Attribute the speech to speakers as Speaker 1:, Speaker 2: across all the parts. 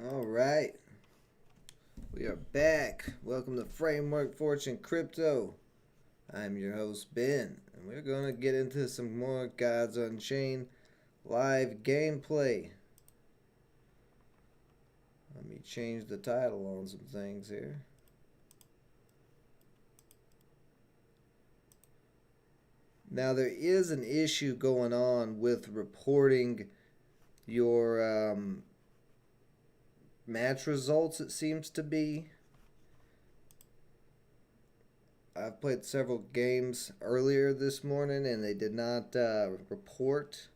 Speaker 1: All right, we are back. Welcome to Framework Fortune Crypto. I'm your host Ben, and we're gonna get into some more Gods Unchained live gameplay. Let me change the title on some things here. Now there is an issue going on with reporting your match results. It seems to be. I've played several games earlier this morning and they did not report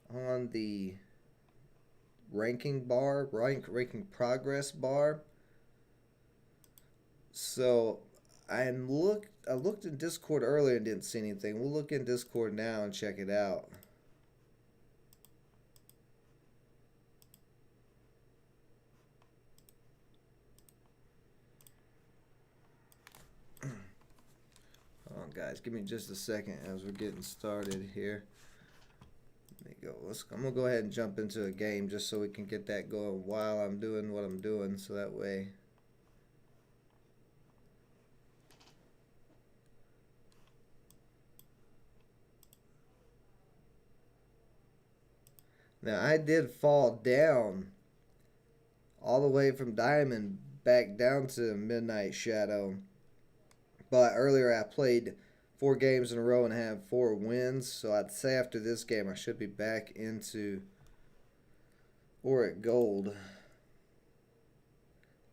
Speaker 1: on the ranking bar, ranking progress bar. So I looked in Discord earlier and didn't see anything. We'll look in Discord now and check it out. Hold on, guys. Give me just a second as we're getting started here. Let me go. I'm gonna go ahead and jump into a game just so we can get that going while I'm doing what I'm doing, so that way. Now I did fall down all the way from Diamond back down to Midnight Shadow. But earlier I played 4 games in a row and had 4 wins. So I'd say after this game I should be back into Auric Gold.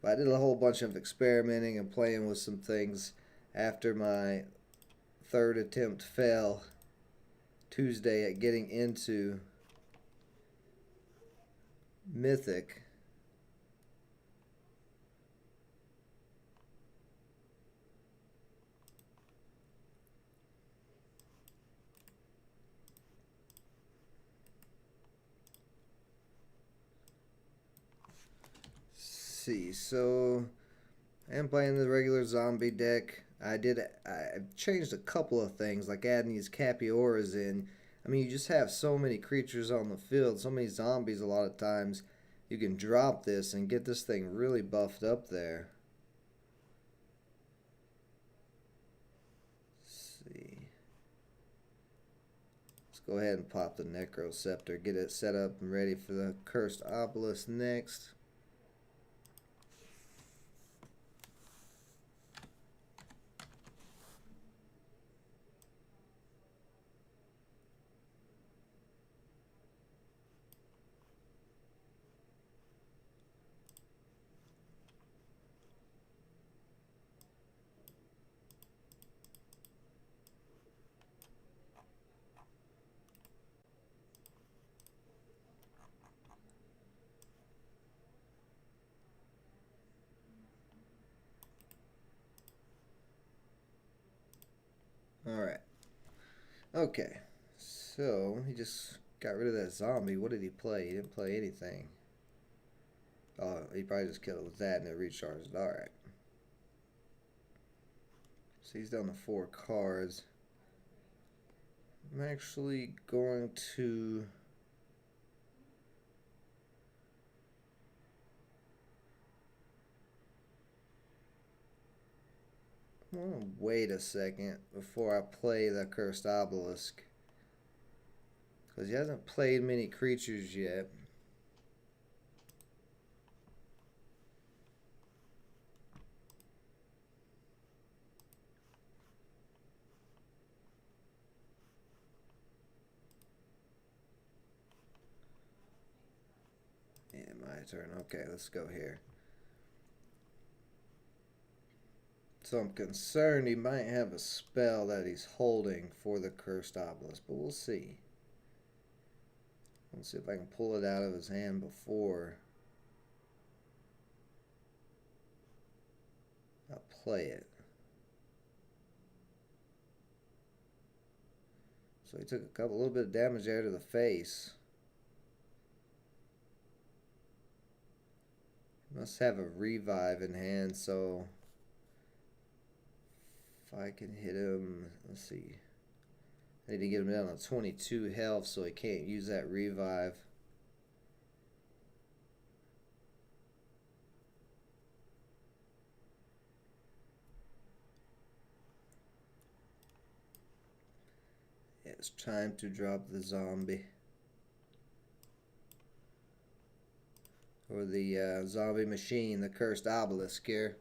Speaker 1: But I did a whole bunch of experimenting and playing with some things after my 3rd attempt fell Tuesday at getting into Mythic. See, so I am playing the regular zombie deck. I changed a couple of things, like adding these Capioras in. I mean, you just have so many creatures on the field, so many zombies a lot of times. You can drop this and get this thing really buffed up there. Let's see. Let's go ahead and pop the Necroceptor, get it set up and ready for the Cursed Obelisk next. Alright. Okay. So, he just got rid of that zombie. What did he play? He didn't play anything. Oh, he probably just killed it with that and it recharged. Alright. So he's down to 4 cards. I'm actually going to... I'm going to wait a second before I play the Cursed Obelisk. Because he hasn't played many creatures yet. Yeah, my turn. Okay, let's go here. So I'm concerned he might have a spell that he's holding for the Cursed Obelisk, but we'll see. Let's see if I can pull it out of his hand before I play it. So he took a little bit of damage there to the face. Must have a revive in hand, so if I can hit him, let's see. I need to get him down to 22 health so he can't use that revive. It's time to drop the zombie. Or the zombie machine, the cursed obelisk here.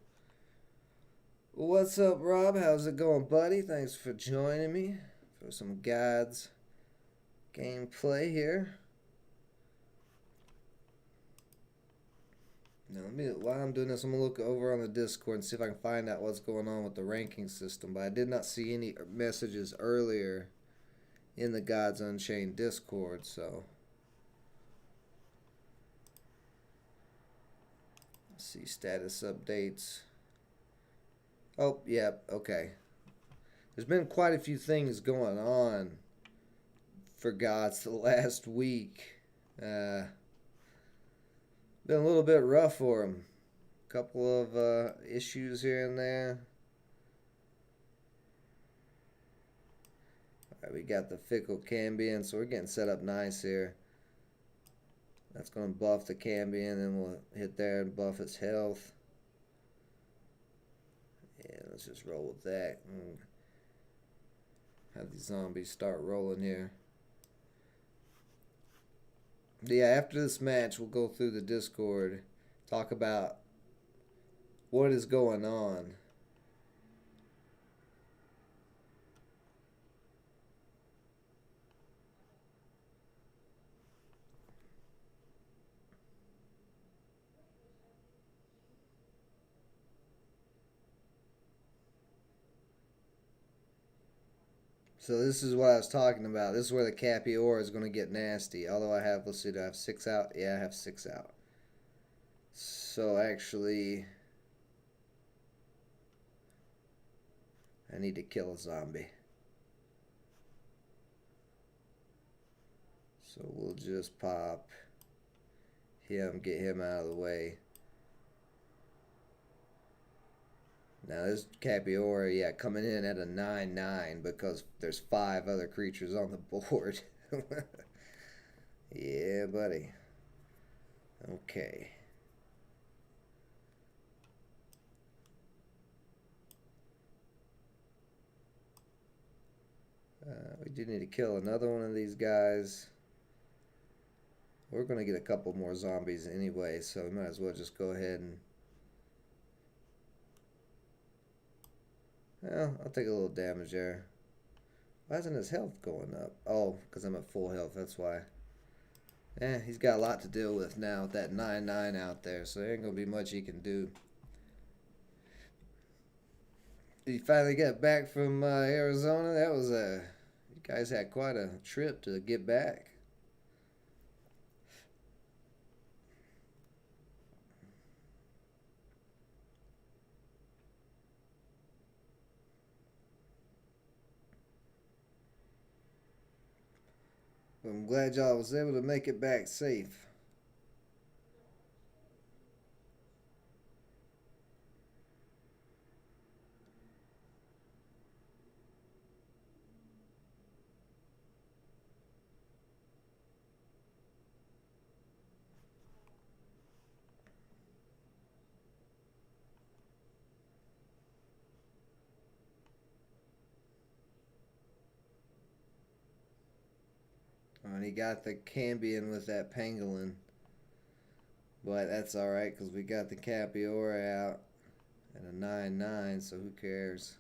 Speaker 1: What's up, Rob? How's it going, buddy? Thanks for joining me for some Gods gameplay here. Now, while I'm doing this, I'm going to look over on the Discord and see if I can find out what's going on with the ranking system. But I did not see any messages earlier in the Gods Unchained Discord, so... Let's see, status updates. Oh, yeah, okay. There's been quite a few things going on for Gods the last week. Been a little bit rough for them. Couple of issues here and there. Alright, we got the Fickle Cambion, so we're getting set up nice here. That's going to buff the Cambion, and we'll hit there and buff its health. Yeah, let's just roll with that. And have these zombies start rolling here. Yeah, after this match, we'll go through the Discord, talk about what is going on. So this is what I was talking about. This is where the Capiora is going to get nasty. Although I have, let's see, do I have 6 out? Yeah, I have 6 out. So actually, I need to kill a zombie. So we'll just pop him, get him out of the way. Now this Capiora, yeah, coming in at a 9-9 because there's 5 other creatures on the board. Yeah, buddy. Okay. We do need to kill another one of these guys. We're going to get a couple more zombies anyway, so we might as well just go ahead and... Well, I'll take a little damage there. Why isn't his health going up? Oh, because I'm at full health, that's why. He's got a lot to deal with now with that 9-9 out there, so there ain't going to be much he can do. Did you finally get back from Arizona? That was a... You guys had quite a trip to get back. I'm glad y'all was able to make it back safe. And he got the Cambion with that Pangolin. But that's alright, because we got the Capiora out at a 9-9, so who cares?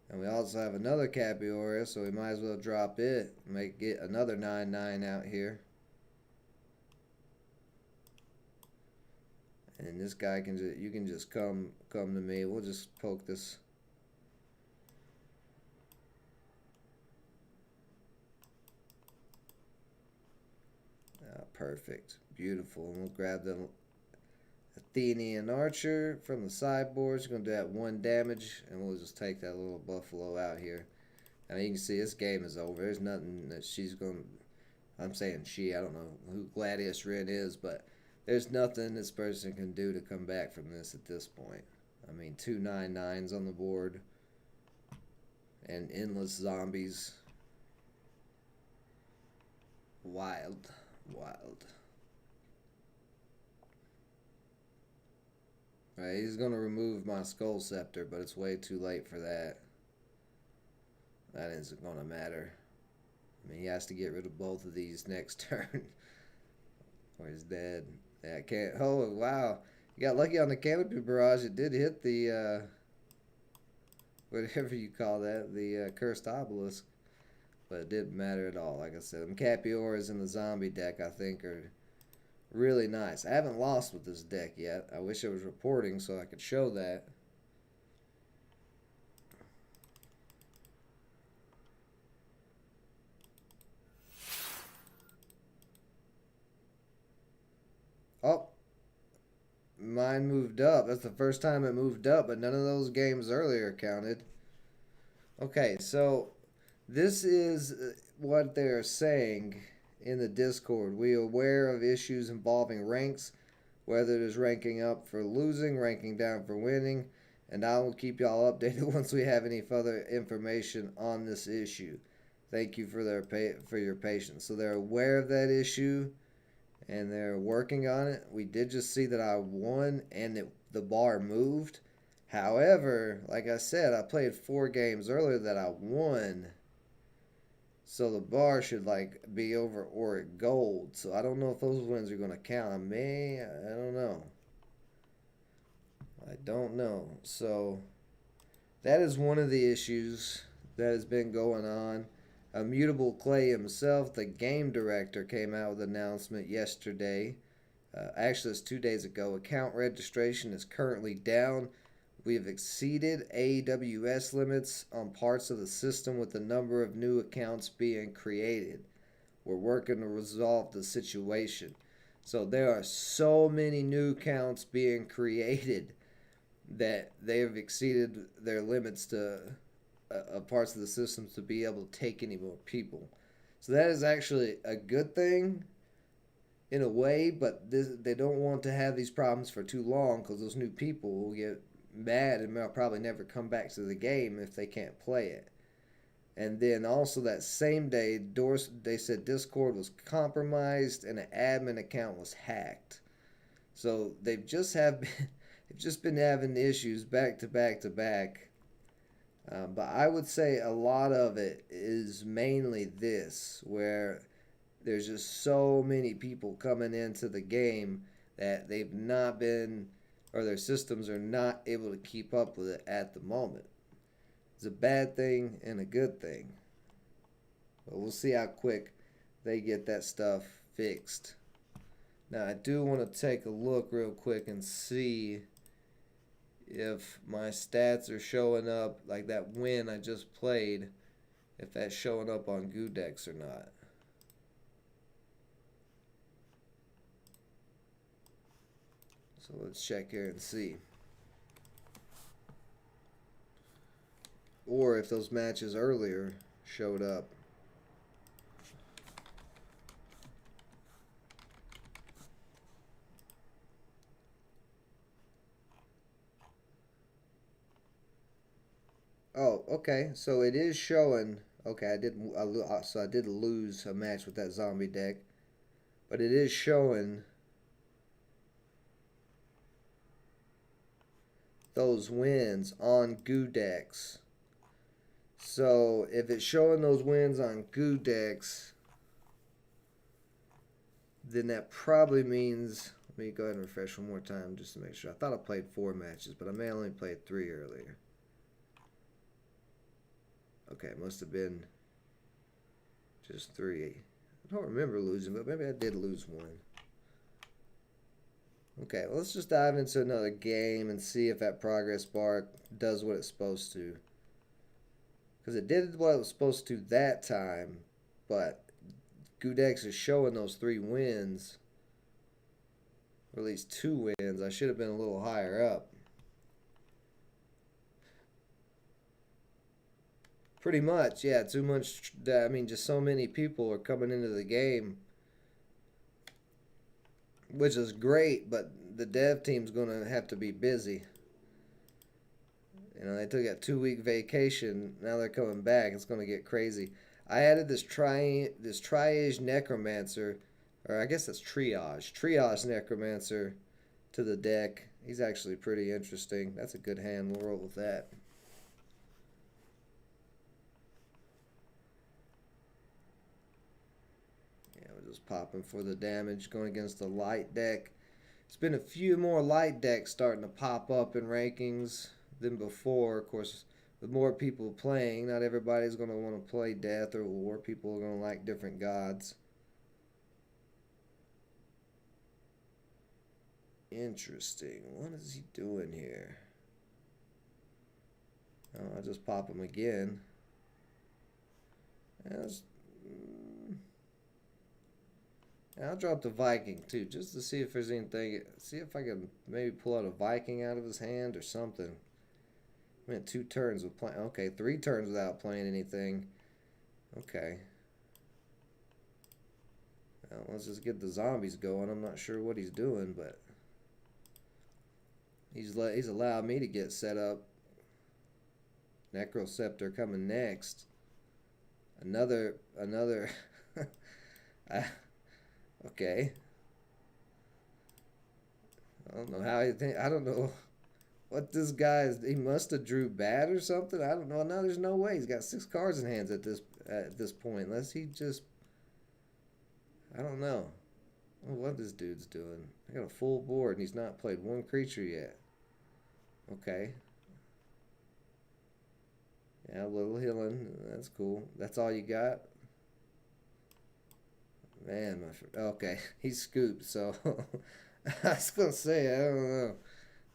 Speaker 1: And we also have another Capiora, so we might as well drop it. Get another 9-9 out here. And this guy can just, you can just come to me. We'll just poke this. Perfect. Beautiful. And we'll grab the Athenian Archer from the sideboard. She's going to do that 1 damage, and we'll just take that little buffalo out here. I mean, you can see this game is over. There's nothing that she's going to... I'm saying she. I don't know who Gladius Red is, but there's nothing this person can do to come back from this at this point. I mean, 2 9-9s on the board and endless zombies. Wild. Wild. Right, he's going to remove my Skull Scepter, but it's way too late for that. that isn't going to matter. I mean, he has to get rid of both of these next turn. Or he's dead. Yeah, can't. Oh, wow. You got lucky on the canopy barrage. It did hit the, whatever you call that, the cursed obelisk. But it didn't matter at all. Like I said, them Capioras in the zombie deck, I think, are really nice. I haven't lost with this deck yet. I wish it was reporting so I could show that. Oh, mine moved up. That's the first time it moved up, but none of those games earlier counted. Okay, so this is what they're saying in the Discord. We are aware of issues involving ranks, whether it is ranking up for losing, ranking down for winning, and I will keep y'all updated once we have any further information on this issue. Thank you for your patience. So they're aware of that issue, and they're working on it. We did just see that I won, and the bar moved. However, like I said, I played 4 games earlier that I won. So the bar should like be over Auric Gold. So I don't know if those wins are going to count. I don't know. I don't know. So that is one of the issues that has been going on. Immutable Clay himself, the game director, came out with an announcement yesterday. Actually, it's 2 days ago. Account registration is currently down. We have exceeded AWS limits on parts of the system with the number of new accounts being created. We're working to resolve the situation. So there are so many new accounts being created that they have exceeded their limits to parts of the system to be able to take any more people. So that is actually a good thing in a way, but they don't want to have these problems for too long because those new people will get mad and they'll probably never come back to the game if they can't play it. And then also that same day, they said Discord was compromised and an admin account was hacked. So they've just been having issues back to back to back. But I would say a lot of it is mainly this, where there's just so many people coming into the game that they've not been, or their systems are not able to keep up with it at the moment. It's a bad thing and a good thing. But we'll see how quick they get that stuff fixed. Now, I do want to take a look real quick and see if my stats are showing up, like that win I just played, if that's showing up on Gudex or not. So let's check here and see. Or if those matches earlier showed up. Oh, okay. So it is showing. Okay, I did lose a match with that zombie deck, but it is showing those wins on Gudex. So if it's showing those wins on Gudex, then that probably means. Let me go ahead and refresh one more time just to make sure. I thought I played 4 matches, but I may have only played 3 earlier. Okay, it must have been just 3. I don't remember losing, but maybe I did lose 1. Okay, well, let's just dive into another game and see if that progress bar does what it's supposed to. Because it did what it was supposed to that time, but Gudex is showing those 3 wins, or at least 2 wins. I should have been a little higher up. Pretty much, yeah, too much. I mean, just so many people are coming into the game, which is great, but the dev team's going to have to be busy. You know, they took a 2-week vacation. Now they're coming back. It's going to get crazy. I added this Triage Necromancer, or I guess that's Triage Necromancer to the deck. He's actually pretty interesting. That's a good hand. We'll roll with that. just popping for the damage, going against the light deck. It's been a few more light decks starting to pop up in rankings than before. Of course, with more people playing, not everybody's going to want to play Death or War. People are going to like different gods. Interesting. What is he doing here? Oh, I'll just pop him again. I'll drop the Viking too, just to see if there's anything. See if I can maybe pull out a Viking out of his hand or something. I meant 2 turns with playing. Okay, 3 turns without playing anything. Okay. Well, let's just get the zombies going. I'm not sure what he's doing, but he's allowed me to get set up. Necroceptor coming next. Another. Okay. I don't know how he think. I don't know what this guy is. He must have drew bad or something. I don't know. No, there's no way. He's got 6 cards in hands at this point. Unless he just. I don't know. I don't know what this dude's doing. I got a full board and he's not played 1 creature yet. Okay. Yeah, a little healing. That's cool. That's all you got? Man, okay. He scooped, so I was going to say, I don't know.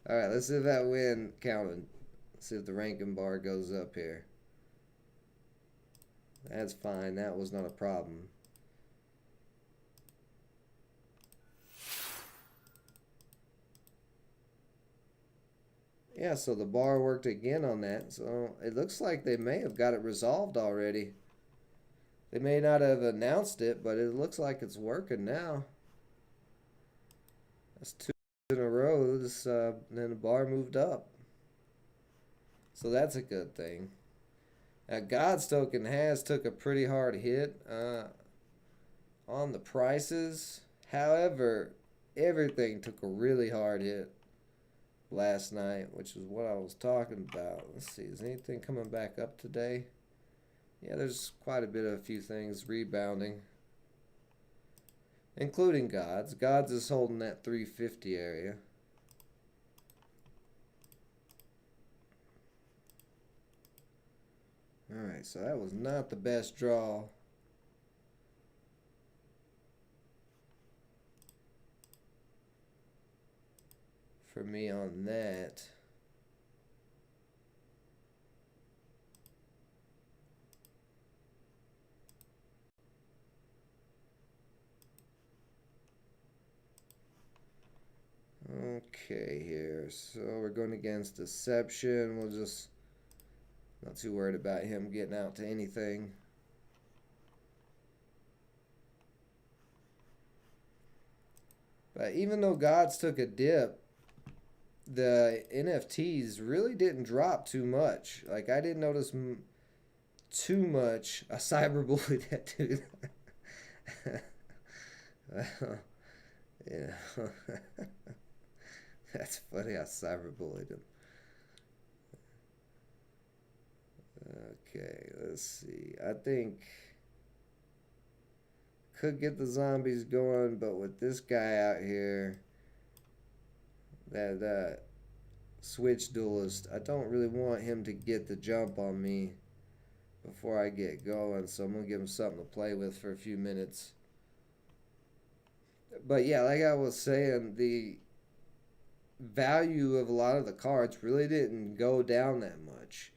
Speaker 1: Alright, let's see if that win counted. Let's see if the ranking bar goes up here. That's fine. That was not a problem. Yeah, so the bar worked again on that. So it looks like they may have got it resolved already. They may not have announced it, but it looks like it's working now. That's 2 in a row. Then the bar moved up. So that's a good thing. Now, God's Token took a pretty hard hit on the prices. However, everything took a really hard hit last night, which is what I was talking about. Let's see, is anything coming back up today? Yeah, there's quite a bit of a few things rebounding, including Gods. Gods is holding that 350 area. Alright, so that was not the best draw. For me on that. Okay, here. So we're going against Deception. We'll just not too worried about him getting out to anything. But even though Gods took a dip, the NFTs really didn't drop too much. Like, I didn't notice too much. I cyberbullied that dude. Well, yeah. That's funny, I cyberbullied him. Okay, let's see. I think could get the zombies going, but with this guy out here, that switch duelist, I don't really want him to get the jump on me before I get going, so I'm gonna give him something to play with for a few minutes. But yeah, like I was saying, the value of a lot of the cards really didn't go down that much.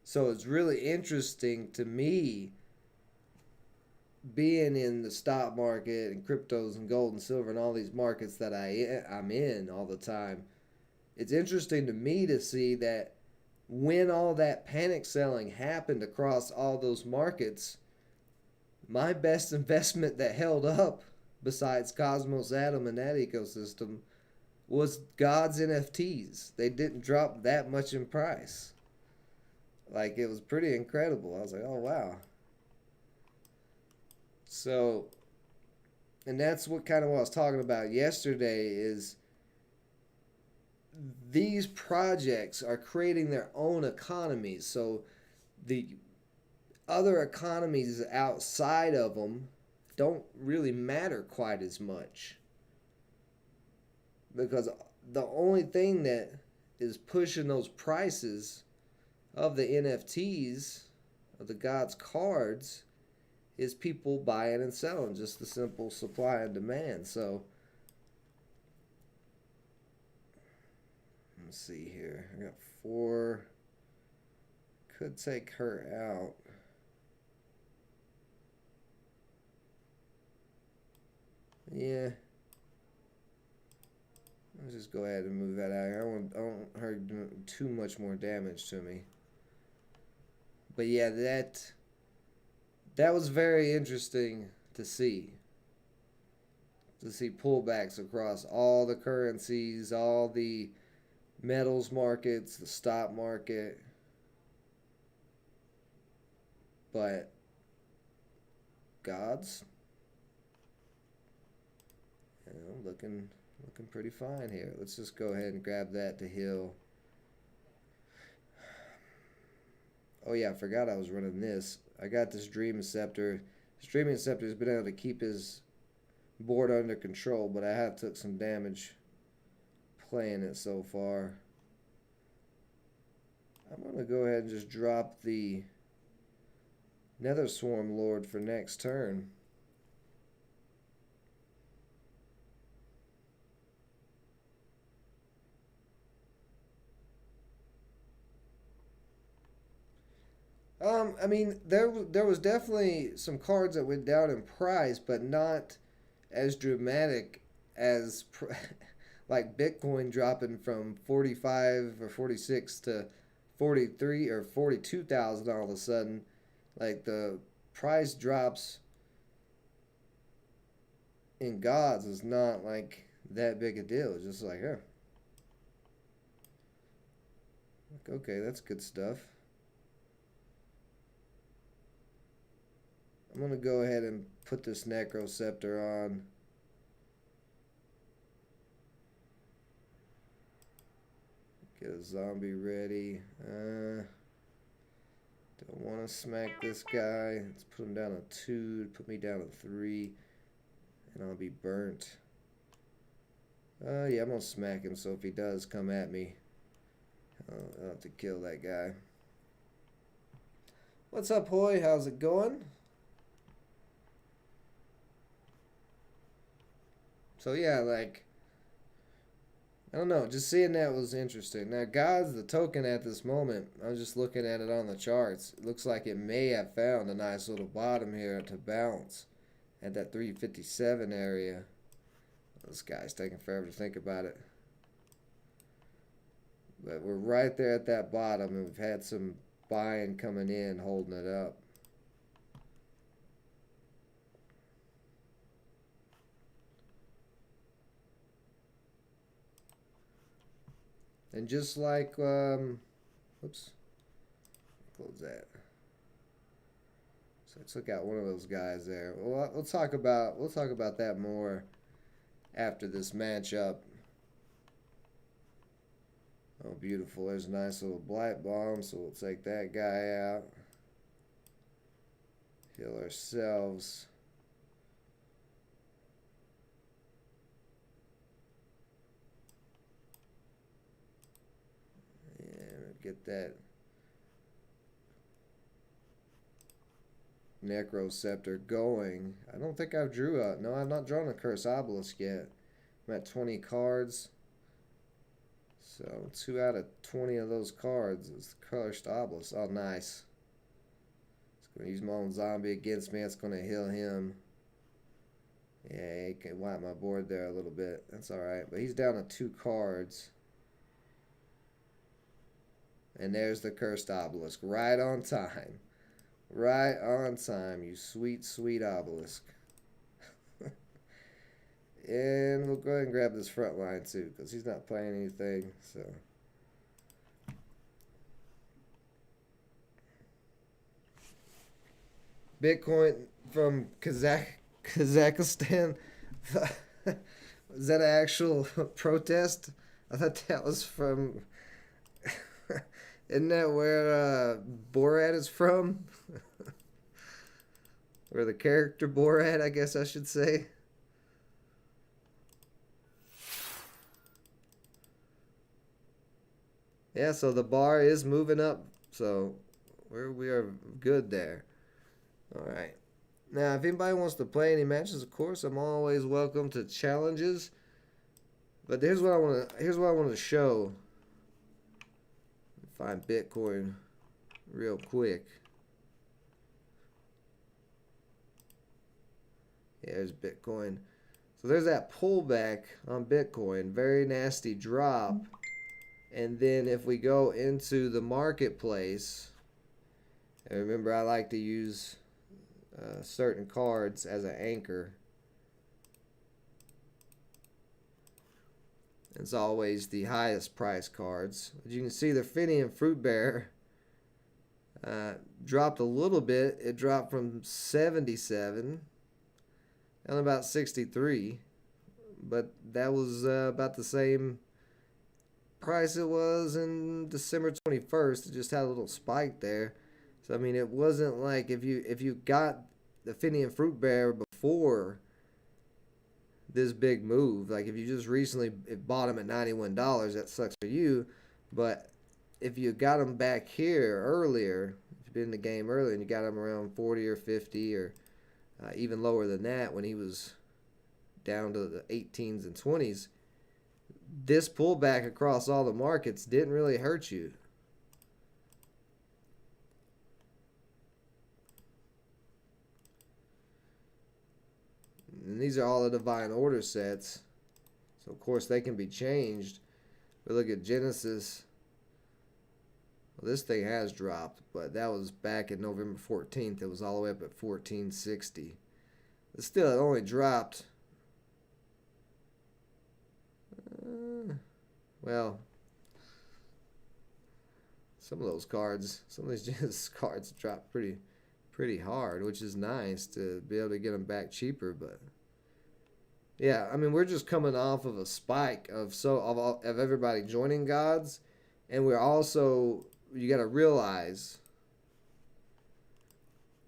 Speaker 1: So it's really interesting to me, being in the stock market and cryptos and gold and silver and all these markets that I'm in all the time. It's interesting to me to see that when all that panic selling happened across all those markets, my best investment that held up, besides Cosmos Atom and that ecosystem, was God's NFTs. They didn't drop that much in price. Like, it was pretty incredible. I was like, oh, wow. So, and that's what I was talking about yesterday, is these projects are creating their own economies. So the other economies outside of them don't really matter quite as much, because the only thing that is pushing those prices of the NFTs, of the God's cards, is people buying and selling, just the simple supply and demand. So let's see here. I got 4. Could take her out. Yeah. Let's just go ahead and move that out here. I don't want her doing too much more damage to me. But yeah, that was very interesting to see. To see pullbacks across all the currencies, all the metals markets, the stock market. But gods, you know, looking pretty fine here. Let's just go ahead and grab that to heal. Oh yeah, I forgot I was running this. I got this Dream Scepter. This Dreaming Scepter has been able to keep his board under control, but I have took some damage playing it so far. I'm going to go ahead and just drop the Nether Swarm Lord for next turn. I mean, there was definitely some cards that went down in price, but not as dramatic as like Bitcoin dropping from 45 or 46 to 43 or 42,000 all of a sudden. Like the price drops in gods is not like that big a deal. It's just like, okay, that's good stuff. I'm going to go ahead and put this Necro Scepter on. Get a zombie ready. Don't want to smack this guy. Let's put him down to 2. Put me down to 3. And I'll be burnt. Yeah, I'm going to smack him, so if he does come at me, I'll have to kill that guy. What's up, Hoy? How's it going? So yeah, like, I don't know, just seeing that was interesting. Now, God's the token at this moment. I was just looking at it on the charts. It looks like it may have found a nice little bottom here to bounce at that 357 area. This guy's taking forever to think about it. But we're right there at that bottom, and we've had some buying coming in, holding it up. And just like, oops, close that. So I took out one of those guys there. Well, we'll talk about that more after this matchup. Oh, beautiful! There's a nice little blight bomb, so we'll take that guy out. Heal ourselves. Get that Necro Scepter going. I don't think I've drew a... No, I've not drawn a Cursed Obelisk yet. I'm at 20 cards. So 2 out of 20 of those cards is Cursed Obelisk. Oh, nice. It's going to use my own zombie against me. It's going to heal him. Yeah, he can wipe my board there a little bit. That's alright. But he's down to 2 cards. And there's the Cursed Obelisk. Right on time. Right on time, you sweet, sweet obelisk. And we'll go ahead and grab this front line too, because he's not playing anything. So Bitcoin from Kazakhstan. Is that an actual protest? I thought that was from... Isn't that where Borat is from? Or the character Borat, I guess I should say. Yeah, so the bar is moving up. So we are good there. All right. Now, if anybody wants to play any matches, of course, I'm always welcome to challenges. But here's what I want to show. Find Bitcoin real quick. Here's Bitcoin. So there's that pullback on Bitcoin. Very nasty drop. And then if we go into the marketplace, and remember I like to use certain cards as an anchor. It's always the highest price cards. As you can see, the Finian Fruit Bear dropped a little bit. It dropped from 77 down about 63, but that was about the same price it was in December 21st. It just had a little spike there. So I mean, it wasn't like if you got the Finian Fruit Bear before this big move, like if you just recently bought them at $91, that sucks for you. But if you got them back here earlier, if you've been in the game earlier and you got them around 40 or 50 or even lower than that when he was down to the 18s and 20s, this pullback across all the markets didn't really hurt you. And these are all the divine order sets. So, of course, they can be changed. We look at Genesis. Well, this thing has dropped, but that was back in November 14th. It was all the way up at 1460. But still, it only dropped. Well, some of those cards, some of these Genesis cards dropped pretty hard, which is nice to be able to get them back cheaper. But yeah, I mean, we're just coming off of a spike of everybody joining gods, and we're also, you got to realize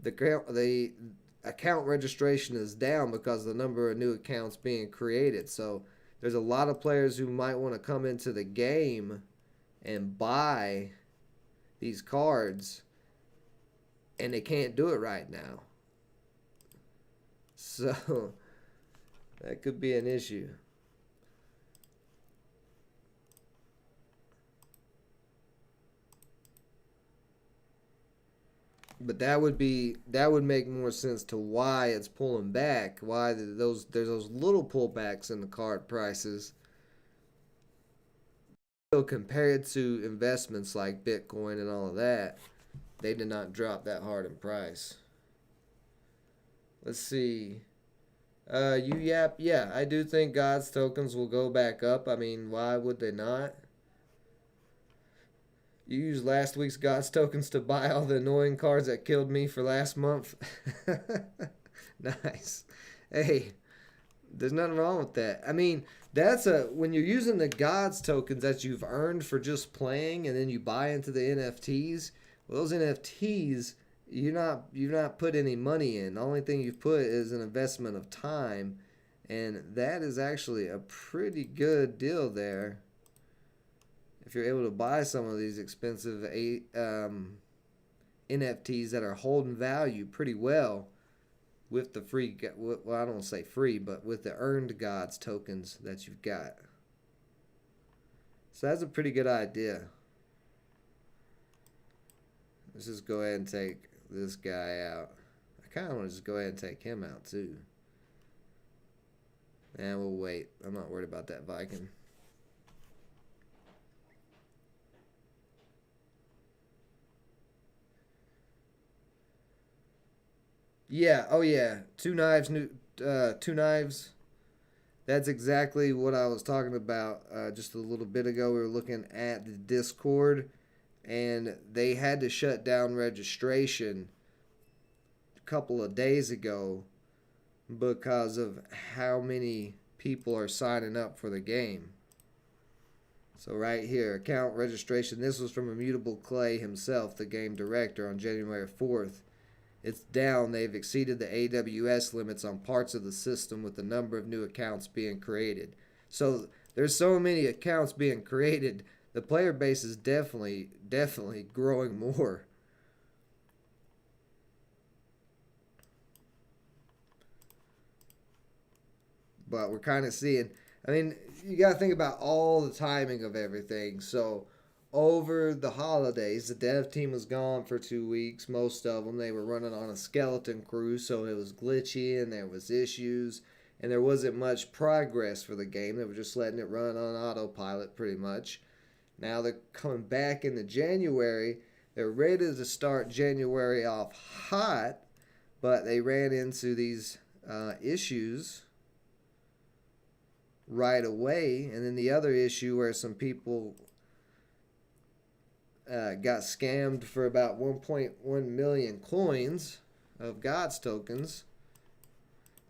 Speaker 1: the account registration is down because of the number of new accounts being created. So there's a lot of players who might want to come into the game and buy these cards, and they can't do it right now. So that could be an issue. But that would make more sense to why it's pulling back. Why there's those little pullbacks in the card prices. So compared to investments like Bitcoin and all of that, they did not drop that hard in price. Let's see. Yeah, I do think God's tokens will go back up. I mean, why would they not? You used last week's God's tokens to buy all the annoying cards that killed me for last month. Nice. Hey, there's nothing wrong with that. I mean, when you're using the God's tokens that you've earned for just playing, and then you buy into the NFTs. Well, those NFTs, you've not put any money in. The only thing you've put is an investment of time, and that is actually a pretty good deal there. If you're able to buy some of these expensive NFTs that are holding value pretty well with the free, well, I don't want to say free, but with the earned gods tokens that you've got. So that's a pretty good idea. Let's just go ahead and take this guy out. I kind of want to just go ahead and take him out too. And we'll wait. I'm not worried about that Viking. Yeah, oh yeah. Two knives. That's exactly what I was talking about just a little bit ago. We were looking at the Discord, and they had to shut down registration a couple of days ago because of how many people are signing up for the game. So right here, account registration. This was from Immutable Clay himself, the game director, on January 4th. it's down. They've exceeded the AWS limits on parts of the system with the number of new accounts being created. So there's so many accounts being created. The player base is definitely growing more. But we're kind of seeing, I mean, you got to think about all the timing of everything. So over the holidays, the dev team was gone for 2 weeks. Most of them, they were running on a skeleton crew, so it was glitchy and there was issues, and there wasn't much progress for the game. They were just letting it run on autopilot pretty much. Now they're coming back into January. They're ready to start January off hot, but they ran into these issues right away. And then the other issue where some people got scammed for about 1.1 million coins of God's tokens.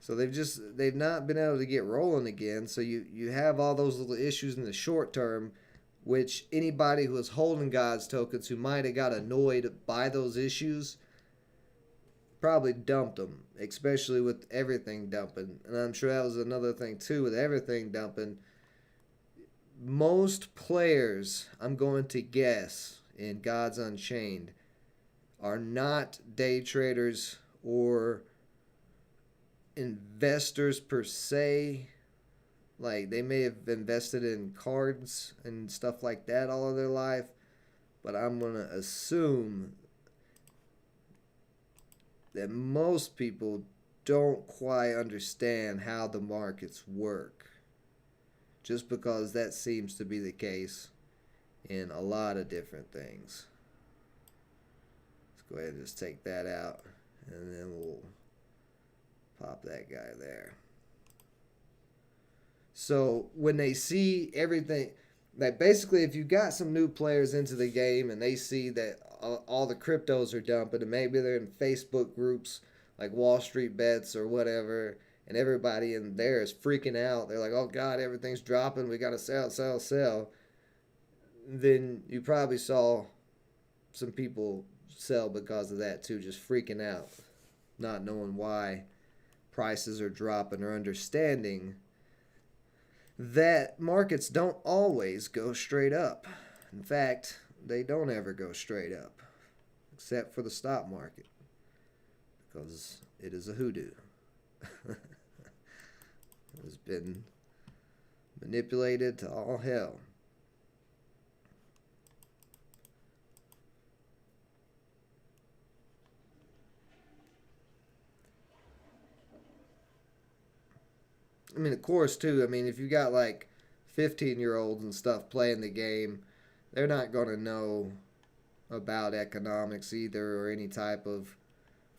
Speaker 1: So they've not been able to get rolling again. So you have all those little issues in the short term, which anybody who was holding God's tokens who might have got annoyed by those issues probably dumped them, especially with everything dumping. And I'm sure that was another thing too with everything dumping. Most players, I'm going to guess, in God's Unchained are not day traders or investors per se. Like, they may have invested in cards and stuff like that all of their life, but I'm going to assume that most people don't quite understand how the markets work, just because that seems to be the case in a lot of different things. Let's go ahead and just take that out, and then we'll pop that guy there. So when they see everything, like basically if you got some new players into the game and they see that all the cryptos are dumping, and maybe they're in Facebook groups like Wall Street Bets or whatever, and everybody in there is freaking out. They're like, oh God, everything's dropping. We got to sell. Then you probably saw some people sell because of that too, just freaking out, not knowing why prices are dropping or understanding that markets don't always go straight up. In fact, they don't ever go straight up, except for the stock market, because it is a hoodoo. It has been manipulated to all hell. I mean, of course, too, I mean, if you got like 15-year-olds and stuff playing the game, they're not going to know about economics either, or any type of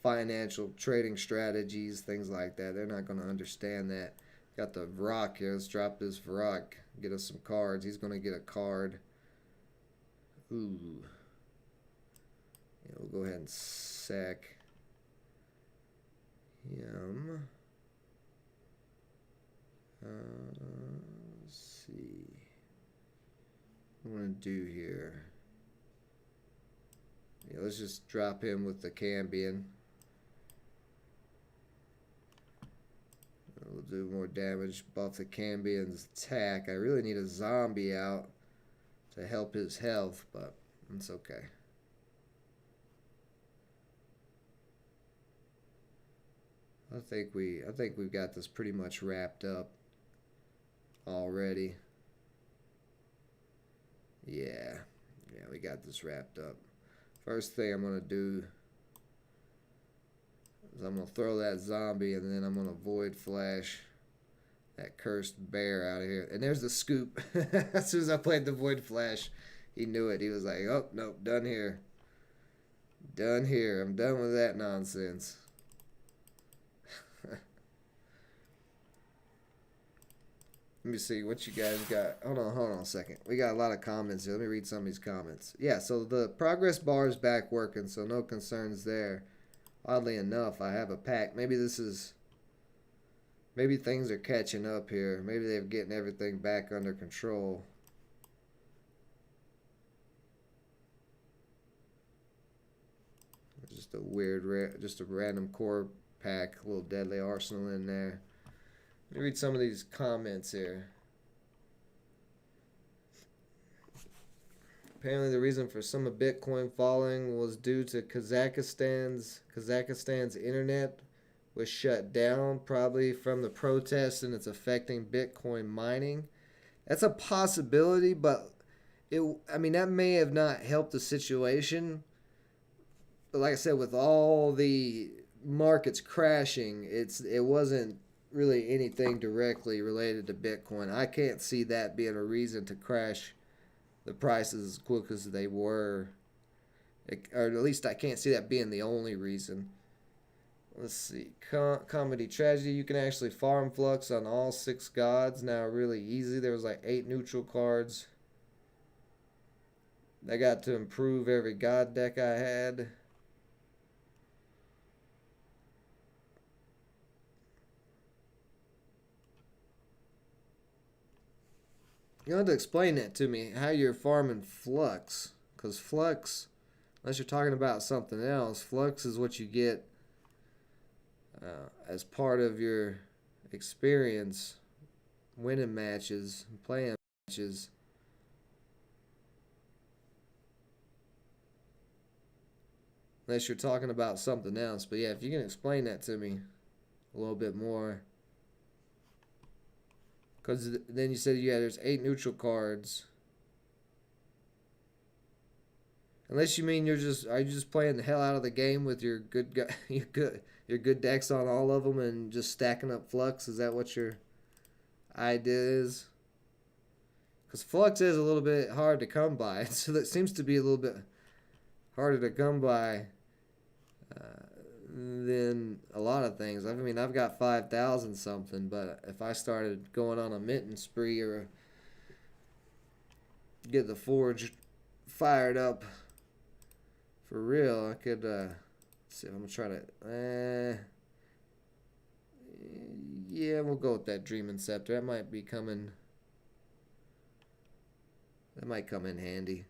Speaker 1: financial trading strategies, things like that. They're not going to understand that. Got the Vrock here. Let's drop this Vrock. Get us some cards. He's going to get a card. Ooh. Yeah, we'll go ahead and sack him. Let's see. What I'm going to do here. Yeah, let's just drop him with the Cambion. We'll do more damage. Buff the Cambion's attack. I really need a zombie out to help his health, but it's okay. I think we've got this pretty much wrapped up already. Yeah, we got this wrapped up. First thing I'm gonna do is I'm gonna throw that zombie, and then I'm gonna void flash that cursed bear out of here. And there's the scoop. As soon as I played the void flash, he knew it. He was like, oh nope, done here. Done here. I'm done with that nonsense. Let me see what you guys got. Hold on a second. We got a lot of comments here. Let me read some of these comments. Yeah, so the progress bar is back working, so no concerns there. Oddly enough, I have a pack. Maybe things are catching up here. Maybe they're getting everything back under control. Just a weird, just a random core pack, a little deadly arsenal in there. Let me read some of these comments here. Apparently, the reason for some of Bitcoin falling was due to Kazakhstan's internet was shut down, probably from the protests, and it's affecting Bitcoin mining. That's a possibility, but that may have not helped the situation. But like I said, with all the markets crashing, it wasn't really anything directly related to Bitcoin. I can't see that being a reason to crash the prices as quick as they were. Or at least I can't see that being the only reason. Let's see. Comedy Tragedy. You can actually farm Flux on all 6 gods now really easy. There was like 8 neutral cards. I got to improve every god deck I had. You have to explain that to me, how you're farming Flux. Because Flux, unless you're talking about something else, Flux is what you get as part of your experience winning matches, playing matches. Unless you're talking about something else. But yeah, if you can explain that to me a little bit more. Because then you said, yeah, there's 8 neutral cards. Unless you mean are you just playing the hell out of the game with your your good decks on all of them and just stacking up Flux? Is that what your idea is? Because Flux is a little bit hard to come by. So that seems to be a little bit harder to come by than a lot of things. I mean, I've got 5,000 something, but if I started going on a minting spree or get the forge fired up for real, I could see if I'm gonna try to yeah, we'll go with that Dreaming Scepter. That might come in handy.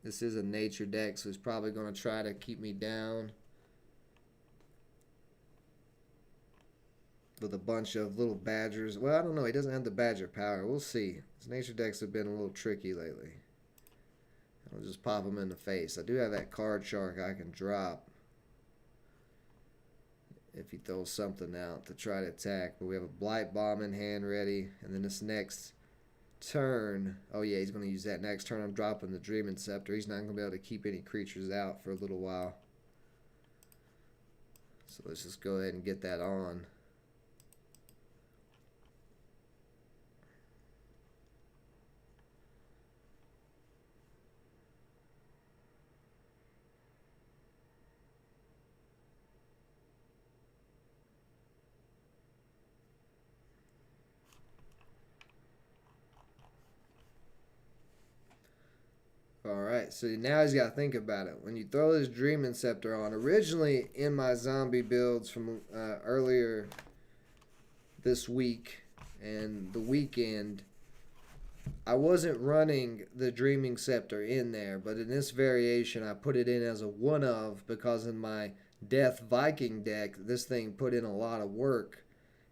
Speaker 1: This is a nature deck, so it's probably gonna try to keep me down with a bunch of little badgers. Well, I don't know. He doesn't have the badger power. We'll see. His nature decks have been a little tricky lately. I'll just pop him in the face. I do have that card shark I can drop if he throws something out to try to attack. But we have a Blight Bomb in hand ready. And then this next turn, oh yeah, he's going to use that next turn. I'm dropping the Dreaming Scepter. He's not going to be able to keep any creatures out for a little while. So let's just go ahead and get that on. Alright, so now he's got to think about it. When you throw this Dreaming Scepter on, originally in my zombie builds from earlier this week and the weekend, I wasn't running the Dreaming Scepter in there, but in this variation I put it in as a one-of because in my Death Viking deck, this thing put in a lot of work,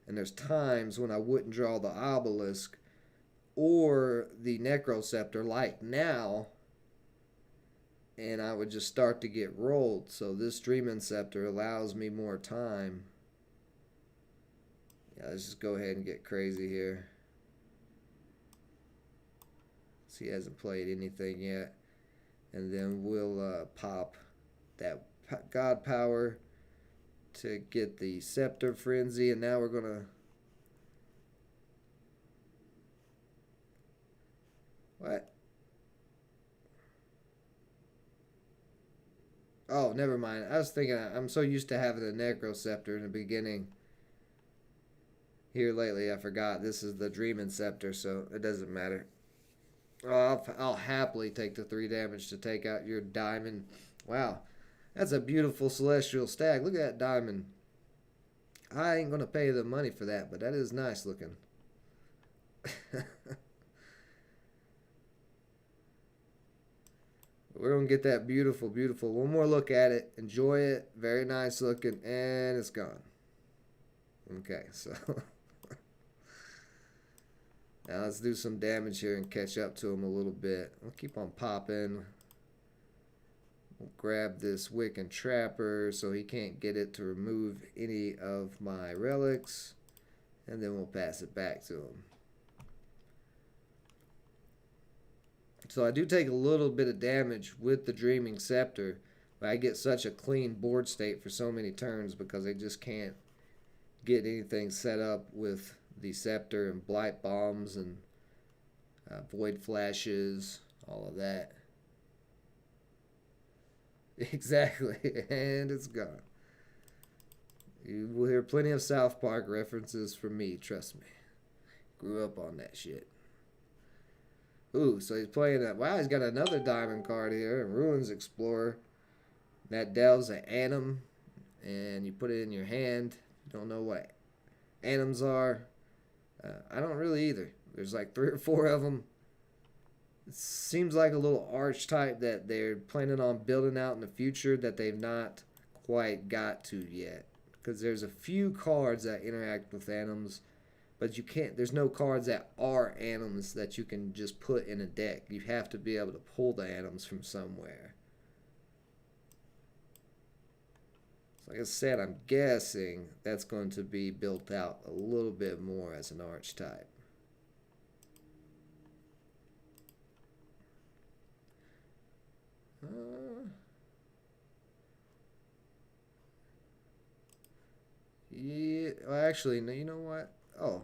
Speaker 1: and there's times when I wouldn't draw the Obelisk or the Necro Scepter like now, and I would just start to get rolled. So this Dreaming Scepter allows me more time. Yeah, let's just go ahead and get crazy here. So he hasn't played anything yet. And then we'll pop that God Power to get the Scepter Frenzy. And now we're going to... What? Oh, never mind. I was thinking, I'm so used to having the Necro Scepter in the beginning. Here lately, I forgot this is the Dreaming Scepter, so it doesn't matter. Oh, I'll happily take the 3 damage to take out your diamond. Wow, that's a beautiful celestial stag. Look at that diamond. I ain't going to pay the money for that, but that is nice looking. we're going to get that beautiful, beautiful. One more look at it. Enjoy it. Very nice looking. And it's gone. Okay, so now let's do some damage here and catch up to him a little bit. We'll keep on popping. We'll grab this Wick and Trapper so he can't get it to remove any of my relics. And then we'll pass it back to him. So I do take a little bit of damage with the Dreaming Scepter, but I get such a clean board state for so many turns because I just can't get anything set up with the Scepter and Blight Bombs and Void Flashes, all of that. Exactly, and it's gone. You will hear plenty of South Park references from me, trust me. Grew up on that shit. Ooh, so he's playing that. Wow, he's got another diamond card here. Ruins Explorer. That delves an Anim. And you put it in your hand. You don't know what Anims are. I don't really either. There's like 3 or 4 of them. It seems like a little archetype that they're planning on building out in the future that they've not quite got to yet. Because there's a few cards that interact with Anims. But you can't, there's no cards that are Anims that you can just put in a deck. You have to be able to pull the Anims from somewhere. So like I said, I'm guessing that's going to be built out a little bit more as an archetype. Yeah, well, actually, no, you know what? Oh.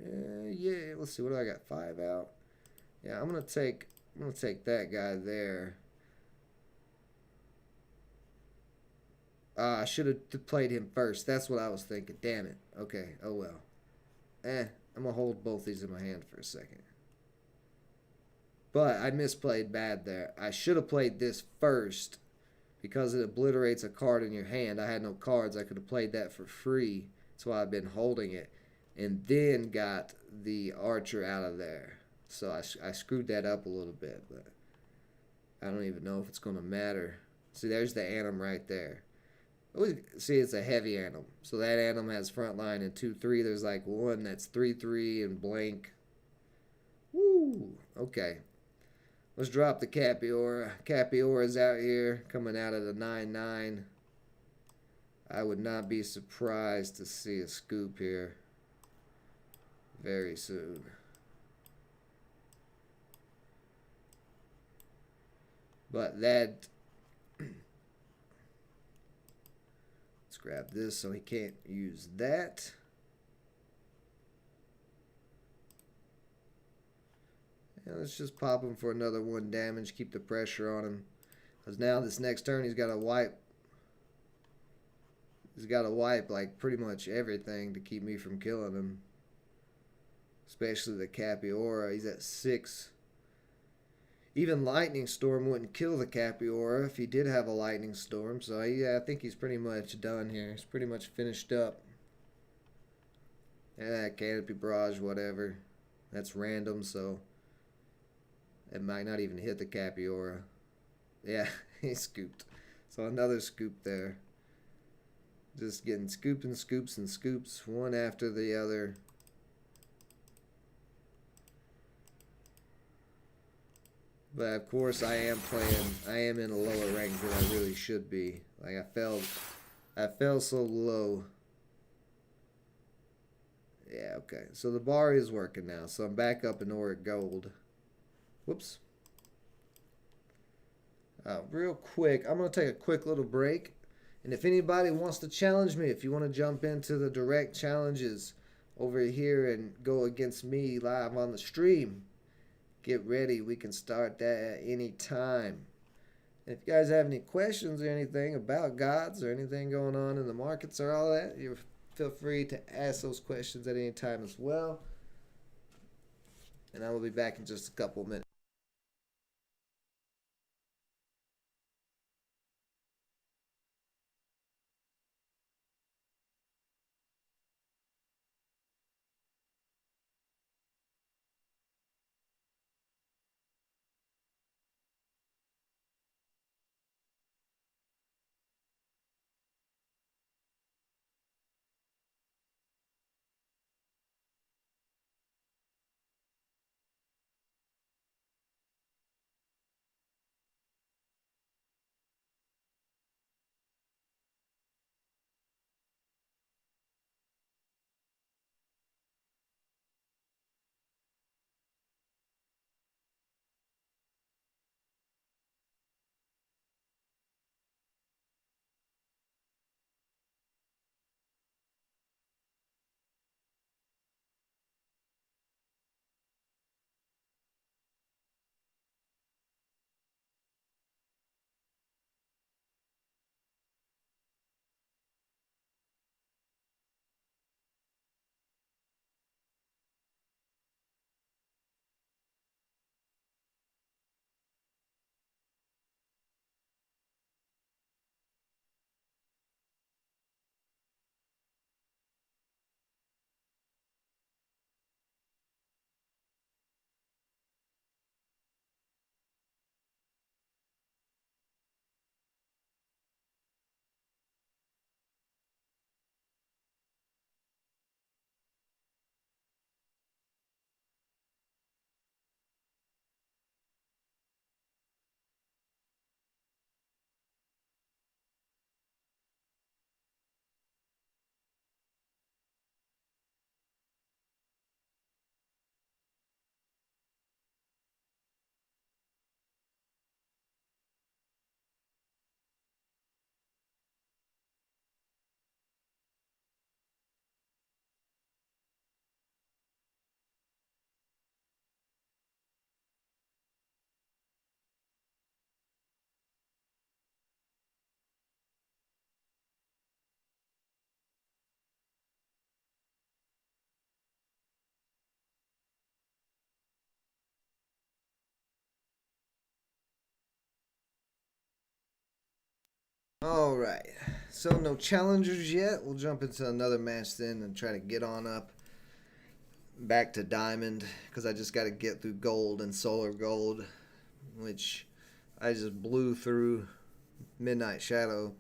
Speaker 1: Yeah, let's see. What do I got? 5 out. Yeah, I'm gonna take that guy there. I should have played him first. That's what I was thinking. Damn it. Okay. Oh well. I'm gonna hold both these in my hand for a second. But I misplayed bad there. I should have played this first because it obliterates a card in your hand. I had no cards. I could have played that for free. That's why I've been holding it. And then got the archer out of there. So I screwed that up a little bit, but I don't even know if it's going to matter. See, there's the Anim right there. See, it's a heavy Anim. So that Anim has front line and 2/3. There's like one that's 3/3 and blank. Woo! Okay. Let's drop the Capiora. Capiora's out here coming out of the 9/9. I would not be surprised to see a scoop here very soon. But that, let's grab this so he can't use that. And let's just pop him for another 1 damage, keep the pressure on him. Because now this next turn he's got to wipe. He's got to wipe like pretty much everything to keep me from killing him. Especially the Capiora. He's at 6. Even Lightning Storm wouldn't kill the Capiora if he did have a Lightning Storm. So yeah, I think he's pretty much done here. He's pretty much finished up. Yeah, Canopy Barrage, whatever. That's random, so it might not even hit the Capiora. Yeah, he scooped. So another scoop there. Just getting scoops and scoops and scoops, one after the other. But of course I am in a lower rank than I really should be. Like I fell so low. Yeah, okay. So the bar is working now. So I'm back up in Auric Gold. Whoops. Real quick, I'm going to take a quick little break. And if anybody wants to challenge me, if you want to jump into the direct challenges over here and go against me live on the stream, get ready. We can start that at any time. If you guys have any questions or anything about gods or anything going on in the markets or all that, you feel free to ask those questions at any time as well. And I will be back in just a couple minutes. Alright, so no challengers yet. We'll jump into another match then and try to get on up back to diamond, because I just got to get through gold and solar gold, which I just blew through Midnight Shadow.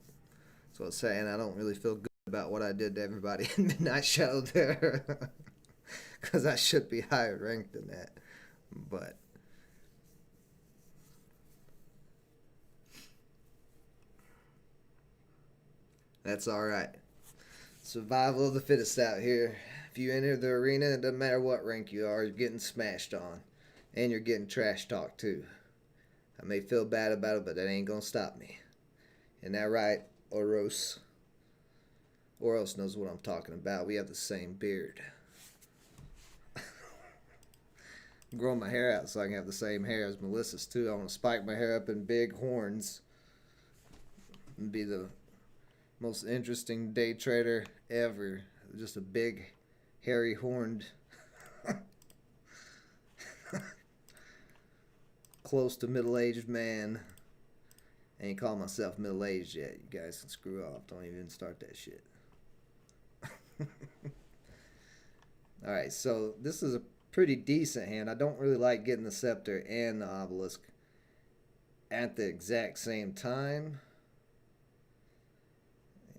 Speaker 1: So it's saying I don't really feel good about what I did to everybody in Midnight Shadow there, because I should be higher ranked than that. But that's alright. Survival of the fittest out here. If you enter the arena, it doesn't matter what rank you are, you're getting smashed on. And you're getting trash talked too. I may feel bad about it, but that ain't gonna stop me. Isn't that right, Oros? Oros knows what I'm talking about. We have the same beard. I'm growing my hair out so I can have the same hair as Melissa's too. I want to spike my hair up in big horns and be the most interesting day trader ever. Just a big, hairy horned, close to middle-aged man. I ain't call myself middle-aged yet. You guys can screw off. Don't even start that shit. Alright, so this is a pretty decent hand. I don't really like getting the scepter and the obelisk at the exact same time.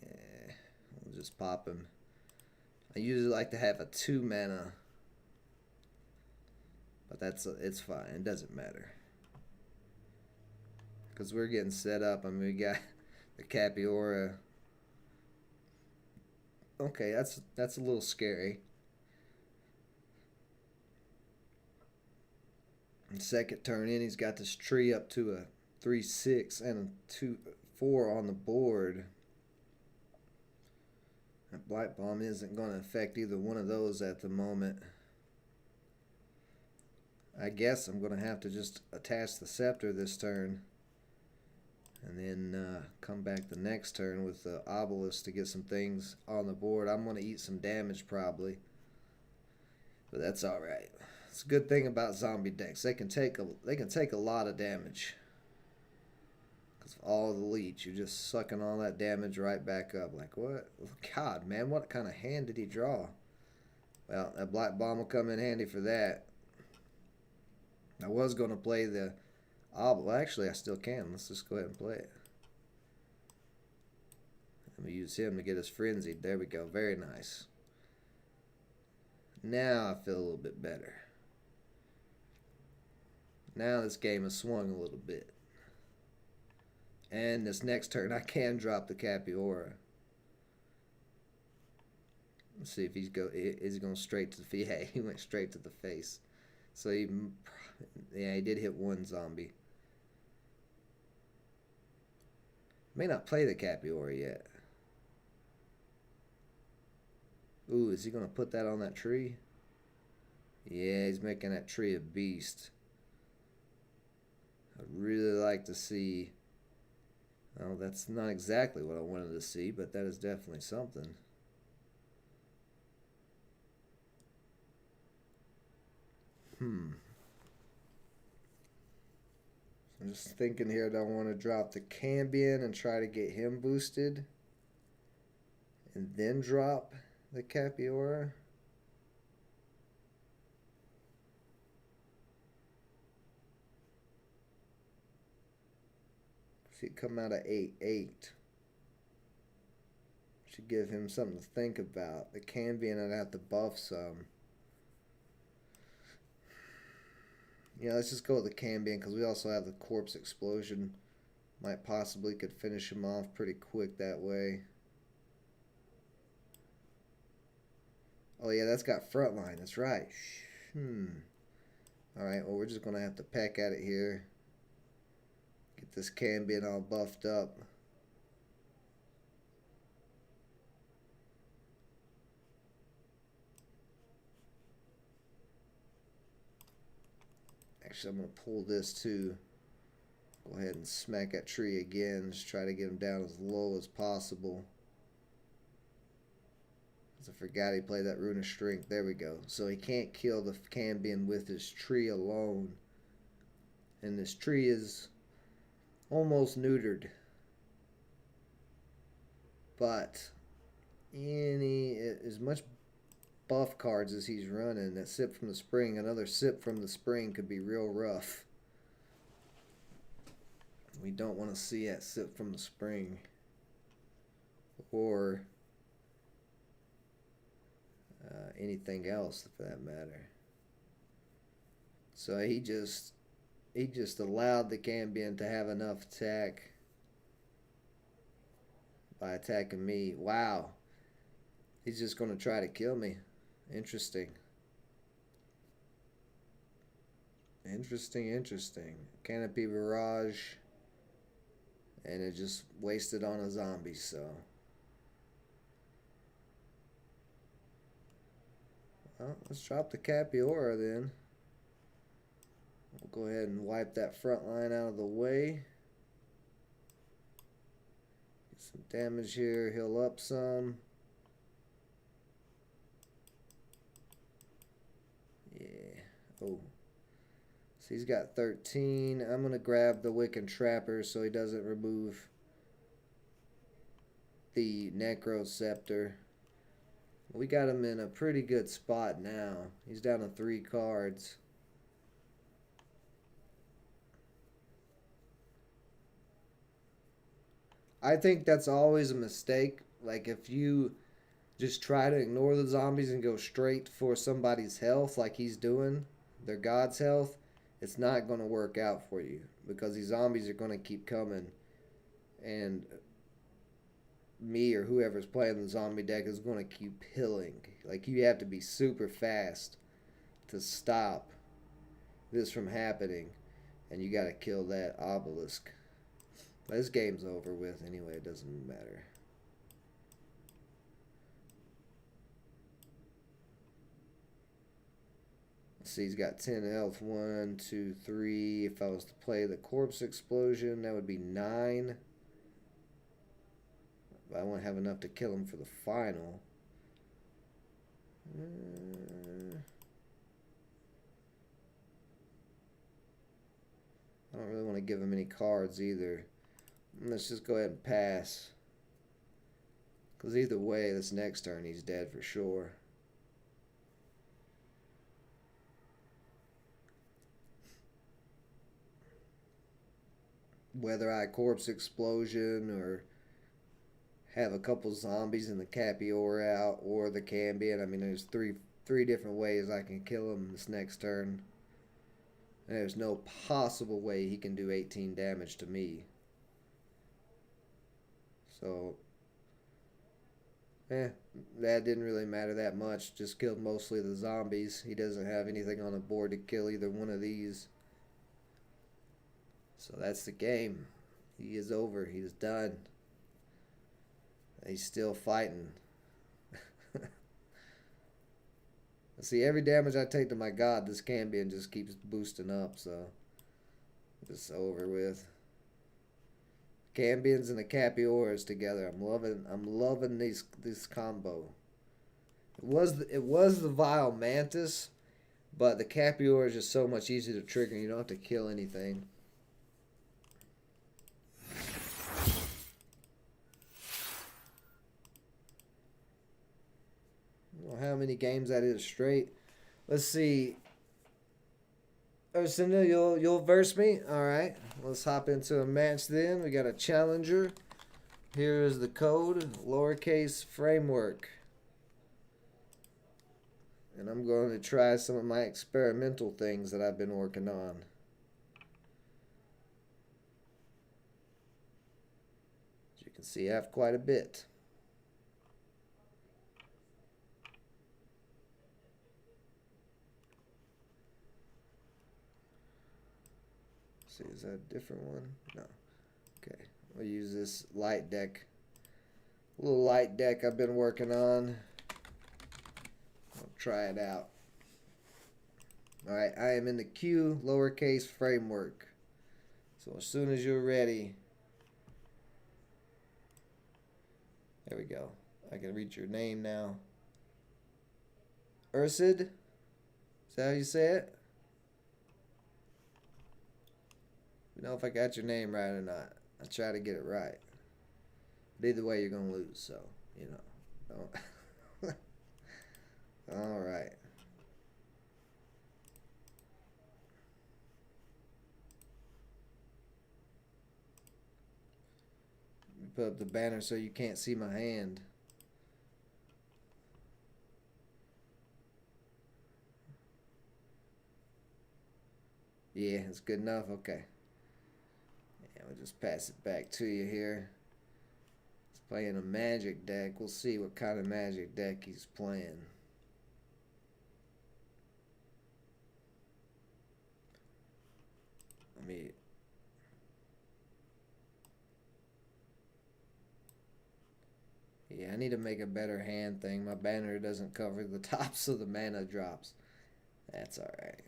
Speaker 1: Yeah, we'll just pop him. I usually like to have a 2 mana, but it's fine. It doesn't matter, because we're getting set up. I mean, we got the Capiora. Okay, that's a little scary. And second turn in, he's got this tree up to a 3/6 and a 2/4 on the board. That Blight Bomb isn't going to affect either one of those at the moment. I guess I'm going to have to just attach the scepter this turn, and then come back the next turn with the obelisk to get some things on the board. I'm going to eat some damage probably, but that's all right. It's a good thing about zombie decks. They can take a lot of damage. Because all the leech, you're just sucking all that damage right back up. Like, what? God, man, what kind of hand did he draw? Well, that Black Bomb will come in handy for that. I was going to play the... well, actually, I still can. Let's just go ahead and play it. I'm going to use him to get us frenzied. There we go. Very nice. Now I feel a little bit better. Now this game has swung a little bit. And this next turn, I can drop the Capiora. Let's see if is he going straight to the face. Yeah, he went straight to the face. So he did hit one zombie. May not play the Capiora yet. Ooh, is he going to put that on that tree? Yeah, he's making that tree a beast. I'd really like to see... Well, that's not exactly what I wanted to see, but that is definitely something. I'm just thinking here that I want to drop the Cambion and try to get him boosted, and then drop the Capiora. He'd come out at 8/8. Should give him something to think about. The Cambion, I'd have to buff some. Yeah, let's just go with the Cambion, because we also have the Corpse Explosion. Might possibly could finish him off pretty quick that way. Oh yeah, that's got Frontline. That's right. Alright, well we're just going to have to peck at it here. Get this Cambion all buffed up. Actually, I'm going to pull this too. Go ahead and smack that tree again. Just try to get him down as low as possible. I forgot he played that Rune of Strength. There we go. So he can't kill the Cambion with his tree alone. And this tree is almost neutered. But as much buff cards as he's running, that sip from the spring, another sip from the spring could be real rough. We don't want to see that sip from the spring. Or anything else for that matter. So he just allowed the Cambion to have enough attack by attacking me. Wow. He's just going to try to kill me. Interesting. Interesting. Canopy Barrage. And it just wasted on a zombie, so. Well, let's drop the Capiora then. We'll go ahead and wipe that front line out of the way. Get some damage here, heal up some. Yeah. Oh. So he's got 13. I'm going to grab the Wiccan Trapper so he doesn't remove the Necro Scepter. We got him in a pretty good spot now. He's down to 3 cards. I think that's always a mistake. Like if you just try to ignore the zombies and go straight for somebody's health like he's doing, their god's health, it's not going to work out for you because these zombies are going to keep coming. And me or whoever's playing the zombie deck is going to keep pilling. Like you have to be super fast to stop this from happening, and you got to kill that obelisk. But this game's over with anyway, it doesn't matter. Let's see, he's got 10 health. 1, 2, 3. If I was to play the Corpse Explosion, that would be 9. But I won't have enough to kill him for the final. I don't really want to give him any cards either. Let's just go ahead and pass. Because either way, this next turn he's dead for sure. Whether I Corpse Explosion or have a couple zombies in the Capiora out or the Cambion. I mean, there's three different ways I can kill him this next turn. And there's no possible way he can do 18 damage to me. So, that didn't really matter that much. Just killed mostly the zombies. He doesn't have anything on the board to kill either one of these. So that's the game. He is over. He's done. He's still fighting. See, every damage I take to my god, this Cambion just keeps boosting up, so it's over with. Cambions and the Capioras together. I'm loving this combo. It was the Vile Mantis, but the Capiora is just so much easier to trigger. You don't have to kill anything. How many games that is straight. Let's see. Ursinda, you'll verse me? Alright. Let's hop into a match then. We got a challenger. Here is the code. Lowercase framework. And I'm going to try some of my experimental things that I've been working on. As you can see, I have quite a bit. See, is that a different one? No. Okay. We'll use this light deck. A little light deck I've been working on. I'll try it out. Alright, I am in the Q lowercase framework. So as soon as you're ready. There we go. I can read your name now. Ursid? Is that how you say it? You know if I got your name right or not. I try to get it right. But either way, you're going to lose, so, you know. Don't. All right. Put up the banner so you can't see my hand. Yeah, it's good enough. Okay. Yeah, we'll just pass it back to you here. He's playing a magic deck. We'll see what kind of magic deck he's playing. Let me. Yeah, I need to make a better hand thing. My banner doesn't cover the tops of the mana drops. That's alright.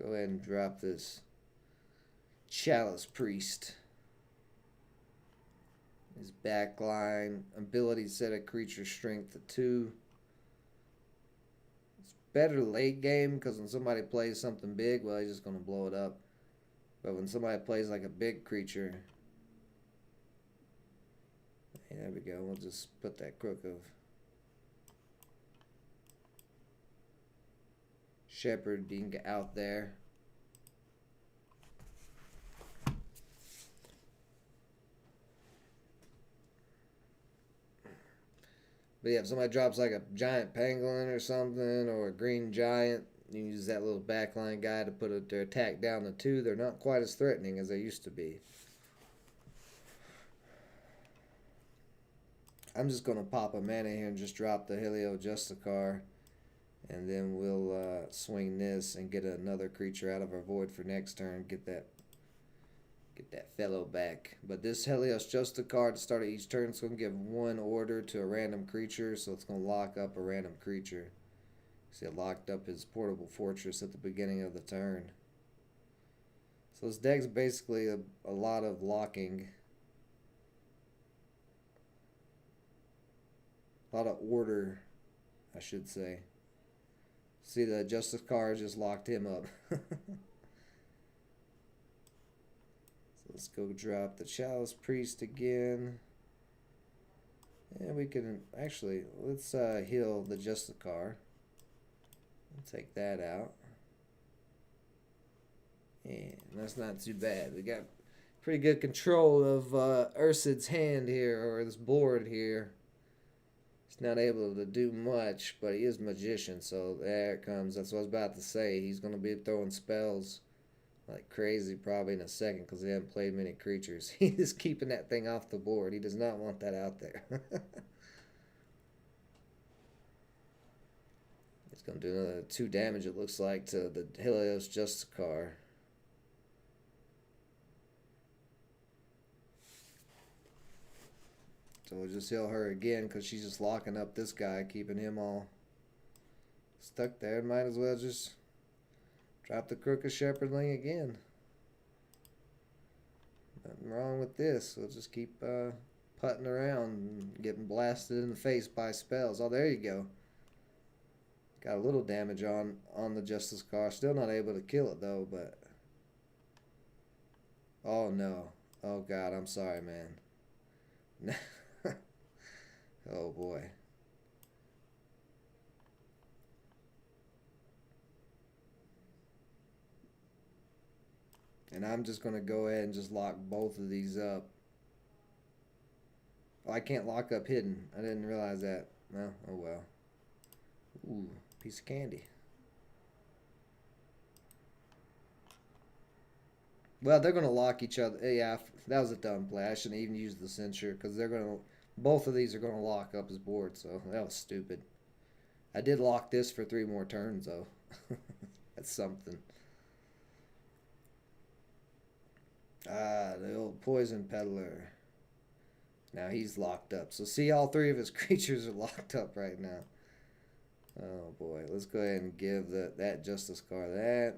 Speaker 1: Go ahead and drop this Chalice Priest. His backline ability set a creature strength to 2. It's better late game because when somebody plays something big, well, he's just going to blow it up. But when somebody plays like a big creature, hey, there we go. We'll just put that Crook of Shepherd out there. But yeah, if somebody drops like a giant pangolin or something, or a green giant, you can use that little backline guy to put their attack down to 2. They're not quite as threatening as they used to be. I'm just going to pop a mana here and just drop the Helio Justicar. And then we'll swing this and get another creature out of our void for next turn. Get that fellow back. But this Helios Justicar to start of each turn, it's going to give 1 order to a random creature. So it's going to lock up a random creature. See, it locked up his Portable Fortress at the beginning of the turn. So this deck's basically a lot of locking. A lot of order, I should say. See, the Justice card just locked him up. So let's go drop the Chalice Priest again. And we can actually, let's heal the Justice card. Take that out. And that's not too bad. We got pretty good control of Ursid's hand here, or this board here. He's not able to do much, but he is magician, so there it comes. That's what I was about to say. He's going to be throwing spells like crazy probably in a second because he hasn't played many creatures. He's keeping that thing off the board. He does not want that out there. It's going to do another 2 damage, it looks like, to the Helios Justicar. So we'll just heal her again because she's just locking up this guy, keeping him all stuck there. Might as well just drop the Crook of Shepherdling again. Nothing wrong with this. We'll just keep putting around and getting blasted in the face by spells. Oh, there you go. Got a little damage on the Justice Car. Still not able to kill it though, but oh no. Oh god, I'm sorry, man. Oh boy. And I'm just going to go ahead and just lock both of these up. Oh, I can't lock up hidden. I didn't realize that. Well, oh well. Ooh, piece of candy. Well, they're going to lock each other. Yeah, that was a dumb play. I shouldn't even use the censure because they're going to... Both of these are going to lock up his board, so that was stupid. I did lock this for 3 more turns, though. That's something. Ah, the old Poison Peddler. Now he's locked up. So see, all 3 of his creatures are locked up right now. Oh boy, let's go ahead and give that Justice card that.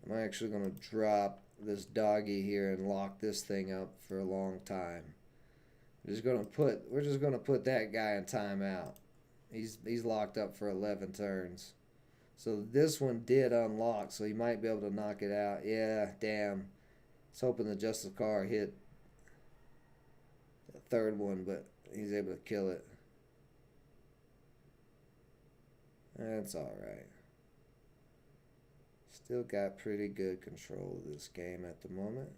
Speaker 1: I'm actually going to drop this doggy here and lock this thing up for a long time. We're just gonna put that guy in timeout. He's locked up for 11 turns. So this one did unlock, so he might be able to knock it out. Yeah, damn. I was hoping the Justice Car hit the third one, but he's able to kill it. That's alright. Still got pretty good control of this game at the moment.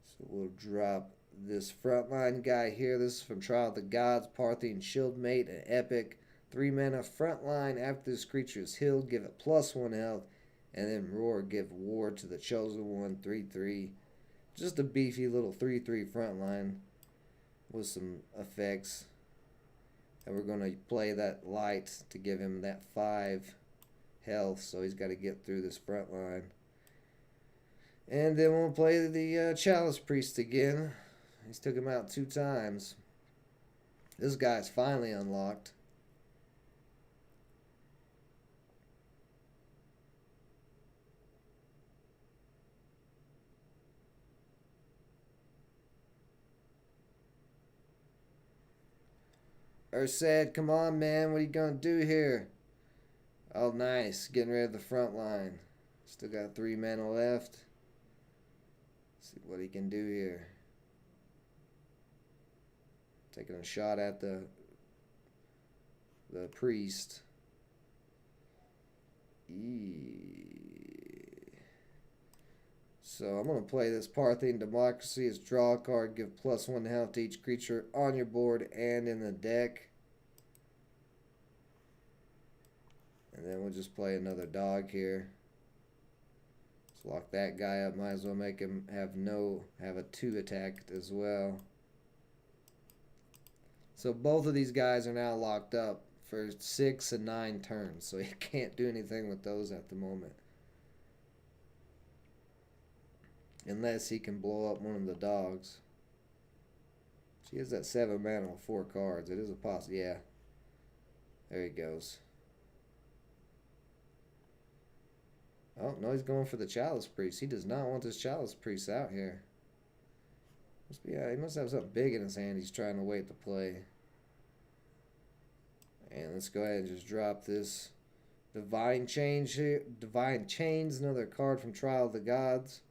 Speaker 1: So we'll drop this frontline guy here. This is from Trial of the Gods, Parthian Shieldmate, an epic 3-mana frontline. After this creature is healed, give it +1 health, and then Roar, give Ward to the Chosen One, 3/3. Just a beefy little 3/3 frontline with some effects. And we're going to play that light to give him that 5 health, so he's got to get through this frontline. And then we'll play the Chalice Priest again. He's took him out 2 times. This guy's finally unlocked. Ursad, come on, man. What are you going to do here? Oh, nice. Getting rid of the front line. Still got 3 mana left. See what he can do here. Taking a shot at the priest. So I'm going to play this Parthian Democracy as draw a card. Give +1 health to each creature on your board and in the deck. And then we'll just play another dog here. Let's lock that guy up. Might as well make him have a 2 attack as well. So both of these guys are now locked up for 6 and 9 turns. So he can't do anything with those at the moment. Unless he can blow up one of the dogs. She has that 7 mana with 4 cards. It is a possibility. Yeah. There he goes. Oh, no, he's going for the Chalice Priest. He does not want this Chalice Priest out here. He must have something big in his hand he's trying to wait to play. And let's go ahead and just drop this Divine Chains here. Divine Chains, another card from Trial of the Gods.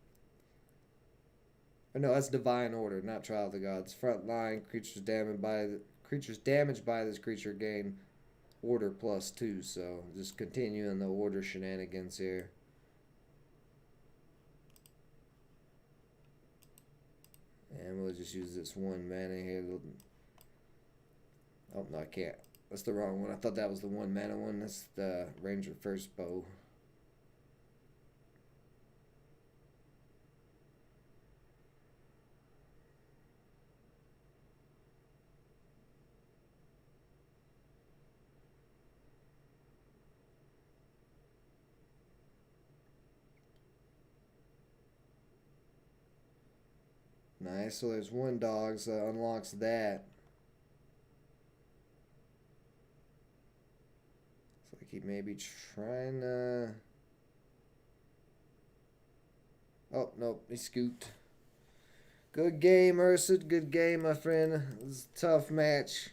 Speaker 1: Or no, that's Divine Order, not Trial of the Gods. Front line, creatures damaged by this creature gain Order +2. So just continuing the Order shenanigans here. And we'll just use this 1 mana here. Oh, no, I can't. That's the wrong one. I thought that was the 1 mana one. That's the Ranger First Bow. Nice. So there's 1 dog, so that unlocks that. Looks like he may be trying to... Oh, nope. He scooped. Good game, Ursad. Good game, my friend. It's a tough match.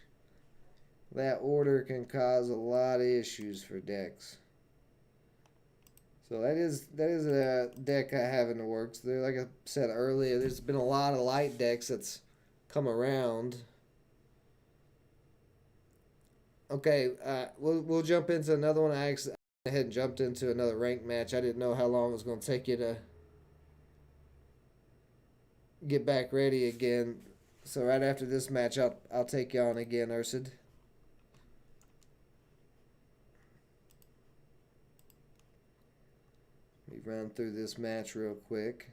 Speaker 1: That order can cause a lot of issues for decks. So that is a deck I have in the works. There, like I said earlier, there's been a lot of light decks that's come around. Okay, we'll jump into another one. I actually went ahead and jumped into another ranked match. I didn't know how long it was going to take you to get back ready again. So right after this match, I'll take you on again, Ursad. Let me run through this match real quick.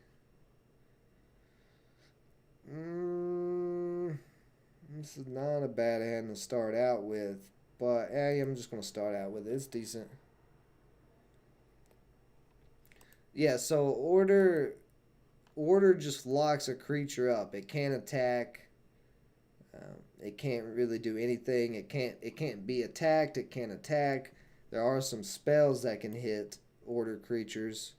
Speaker 1: This is not a bad hand to start out with, but I'm just going to start out with it. It's decent. Yeah, so order just locks a creature up. It can't attack. It can't really do anything. It can't be attacked. It can't attack. There are some spells that can hit order creatures,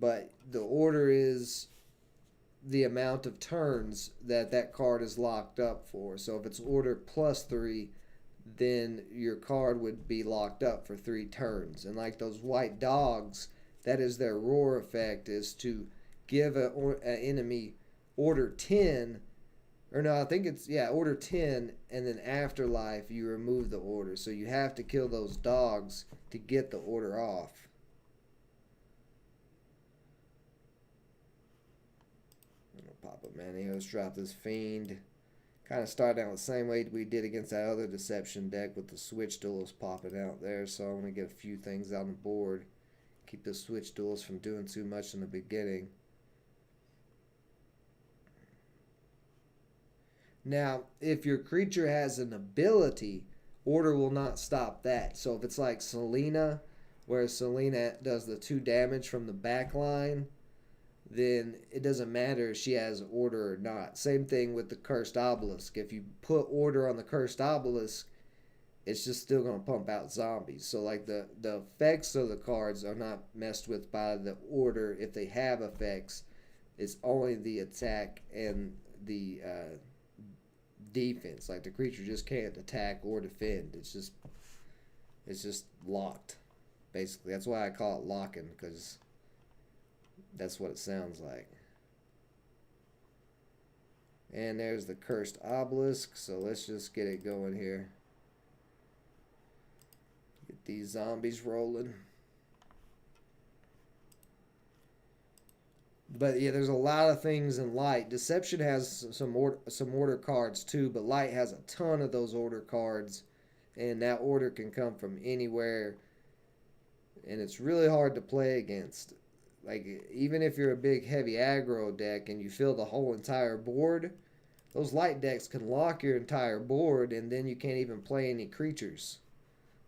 Speaker 1: but the order is the amount of turns that that card is locked up for. So if it's order plus 3, then your card would be locked up for 3 turns. And like those white dogs, that is their roar effect, is to give an enemy order 10, or no, I think it's, yeah, order 10, and then afterlife you remove the order. So you have to kill those dogs to get the order off. Pop up, man. Here, let's drop this Fiend. Kind of started out the same way we did against that other Deception deck with the Switch Duels popping out there. So I'm going to get a few things on the board. Keep the Switch Duels from doing too much in the beginning. Now, if your creature has an ability, order will not stop that. So if it's like Selena, where Selena does the 2 damage from the back line, then it doesn't matter if she has order or not. Same thing with the Cursed Obelisk. If you put order on the Cursed Obelisk, it's just still going to pump out zombies. So like the effects of the cards are not messed with by the order if they have effects. It's only the attack and the defense. Like the creature just can't attack or defend. It's just locked. Basically, that's why I call it locking, because that's what it sounds like. And there's the Cursed Obelisk. So let's just get it going here. Get these zombies rolling. But yeah, there's a lot of things in Light. Deception has some order cards too, but Light has a ton of those order cards, and that order can come from anywhere, and it's really hard to play against. Like, even if you're a big heavy aggro deck and you fill the whole entire board, those Light decks can lock your entire board, and then you can't even play any creatures.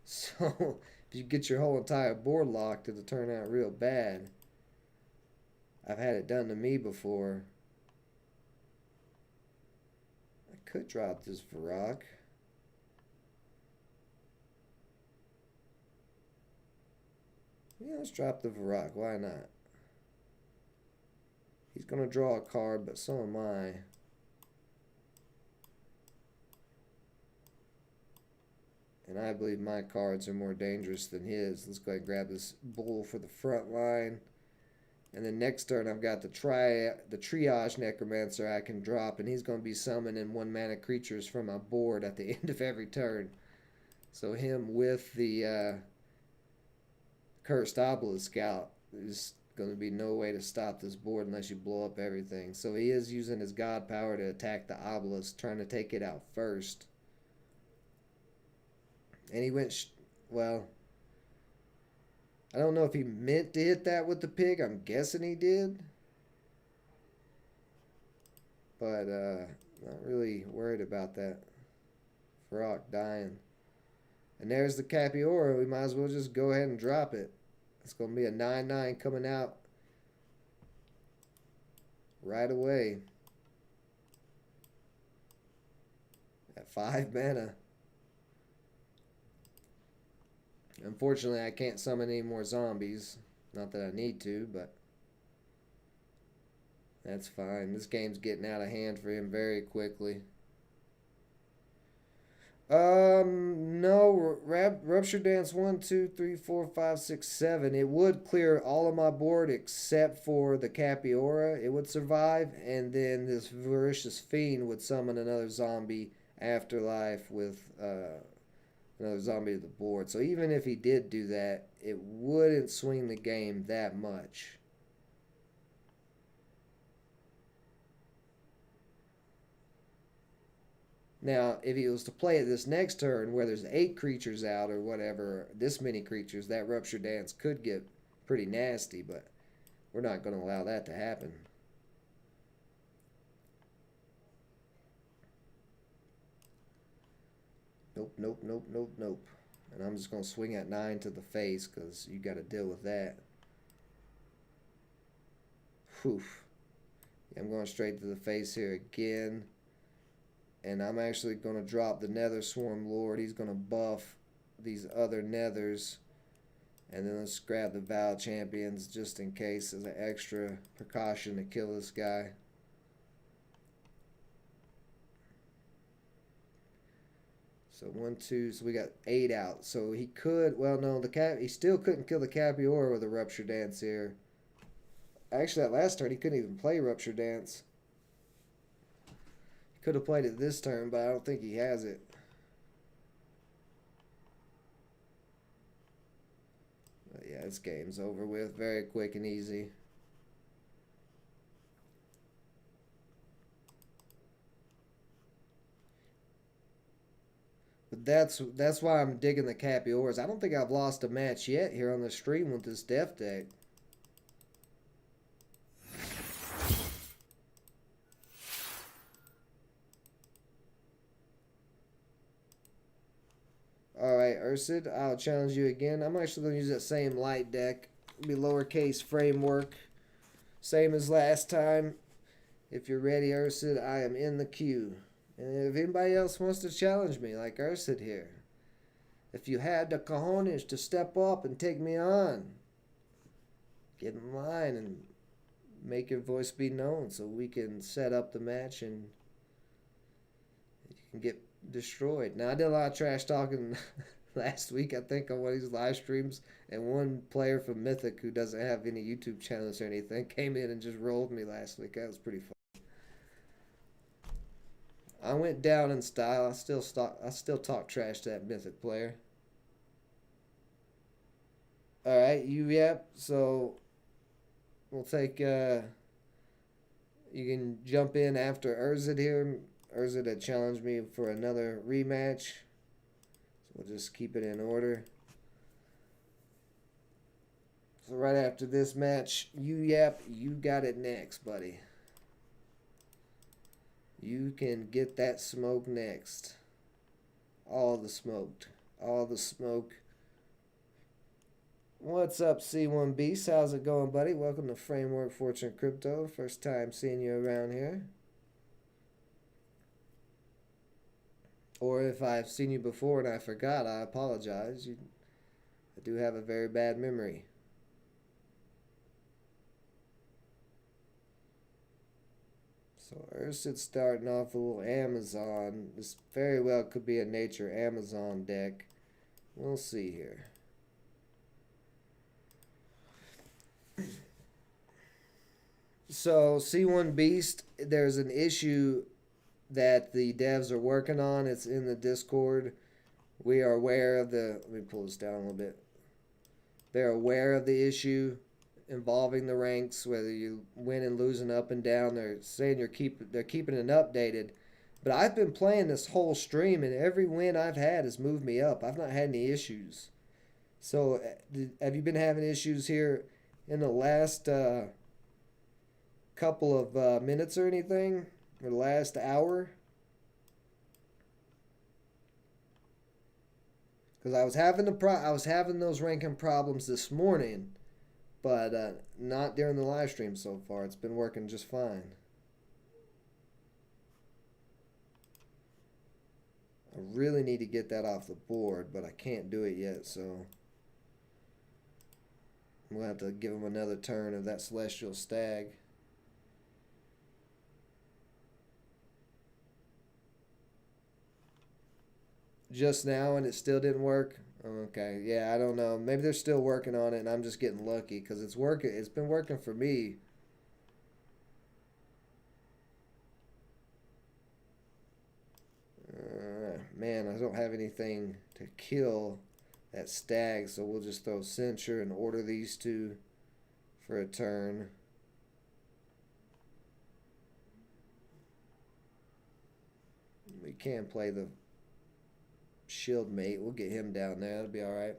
Speaker 1: So if you get your whole entire board locked, it'll turn out real bad. I've had it done to me before. I could drop this Varrock. Yeah, let's drop the Varrock. Why not? He's going to draw a card, but so am I. And I believe my cards are more dangerous than his. Let's go ahead and grab this Bull for the front line. And then next turn, I've got the Triage Necromancer I can drop, and he's going to be summoning 1-mana creatures from my board at the end of every turn. So him with the Cursed Obelisk out, there's going to be no way to stop this board unless you blow up everything. So he is using his God power to attack the Obelisk, trying to take it out first. And he went, well, I don't know if he meant to hit that with the pig. I'm guessing he did. But not really worried about that. Varrock dying. And there's the Capiora. We might as well just go ahead and drop it. It's going to be a 9/9 coming out right away. At 5 mana. Unfortunately, I can't summon any more zombies. Not that I need to, but that's fine. This game's getting out of hand for him very quickly. No, Rupture Dance 1, 2, 3, 4, 5, 6, 7. It would clear all of my board except for the Capiora. It would survive, and then this Voracious Fiend would summon another zombie afterlife with another zombie to the board. So even if he did do that, it wouldn't swing the game that much. Now, if he was to play it this next turn where there's 8 creatures out or whatever, this many creatures, that Rupture Dance could get pretty nasty, but we're not going to allow that to happen. Nope, nope, nope, nope, nope. And I'm just going to swing at 9 to the face because you got to deal with that. Whew. Yeah, I'm going straight to the face here again. And I'm actually going to drop the Nether Swarm Lord. He's going to buff these other Nethers. And then let's grab the Val Champions just in case as an extra precaution to kill this guy. So 1, 2. So we got 8 out. So he could. Well, no, he still couldn't kill the Capiora with a Rupture Dance here. Actually, that last turn he couldn't even play Rupture Dance. He could have played it this turn, but I don't think he has it. But yeah, this game's over with. Very quick and easy. But that's why I'm digging the Capioras. I don't think I've lost a match yet here on the stream with this Death deck. Alright, Ursid, I'll challenge you again. I'm actually going to use that same light deck. It'll be lowercase framework. Same as last time. If you're ready, Ursid, I am in the queue. And if anybody else wants to challenge me, like Ursid here, if you had the cojones to step up and take me on, get in line and make your voice be known so we can set up the match and you can get destroyed. Now, I did a lot of trash talking last week, I think, on one of these live streams, and one player from Mythic who doesn't have any YouTube channels or anything came in and just rolled me last week. That was pretty fun. I went down in style. I still talk trash to that Mythic player. All right, yep. So we'll take. You can jump in after Urzid here. Urzid had challenged me for another rematch. So we'll just keep it in order. So right after this match, you got it next, buddy. You can get that smoke next. All the smoke. All the smoke. What's up, C1 Beast? How's it going, buddy? Welcome to Framework Fortune Crypto. First time seeing you around here. Or if I've seen you before and I forgot, I apologize. I do have a very bad memory. So Ursid's starting off a little Amazon. This very well could be a nature Amazon deck. We'll see here. So C1 Beast, there's an issue that the devs are working on. It's in the Discord. We are aware of the, let me pull this down a little bit. They're aware of the issue involving the ranks, whether you win and losing up and down. They're saying they're keeping it updated. But I've been playing this whole stream, and every win I've had has moved me up. I've not had any issues. So have you been having issues here in the last couple of minutes or anything? Or the last hour? Because I was having those ranking problems this morning, but not during the live stream so far. It's been working just fine. I really need to get that off the board, but I can't do it yet, so I'm going to have to give him another turn of that Celestial Stag. Just now and it still didn't work? Okay, yeah, I don't know. Maybe they're still working on it and I'm just getting lucky because it's working. It's been working for me. Man, I don't have anything to kill that stag, so we'll just throw Censure and order these two for a turn. We can play the Shield Mate. We'll get him down there. That'll be alright.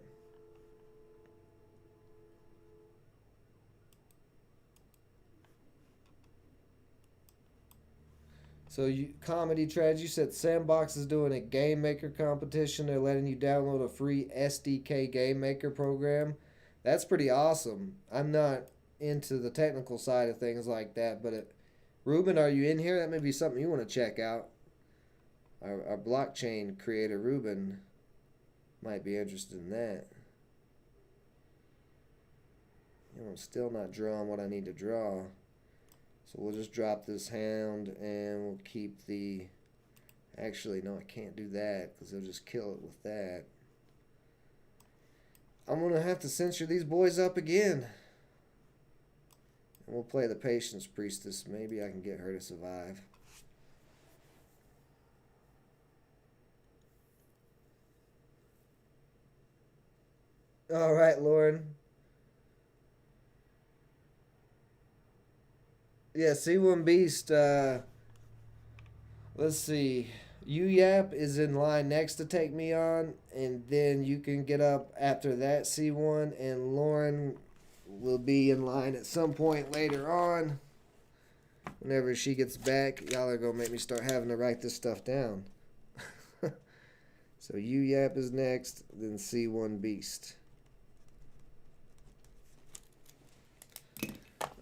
Speaker 1: So Comedy Trad, you said Sandbox is doing a Game Maker competition. They're letting you download a free SDK Game Maker program. That's pretty awesome. I'm not into the technical side of things like that, but Ruben, are you in here? That may be something you want to check out. Our blockchain creator, Ruben, might be interested in that. I'm still not drawing what I need to draw. So we'll just drop this Hound and we'll keep the Actually, no, I can't do that because they'll just kill it with that. I'm going to have to censure these boys up again. And we'll play the Patience Priestess. Maybe I can get her to survive. All right, Lauren. Yeah, C1 Beast. Let's see. UYAP is in line next to take me on, and then you can get up after that C1, and Lauren will be in line at some point later on. Whenever she gets back, y'all are going to make me start having to write this stuff down. So UYAP is next, then C1 Beast.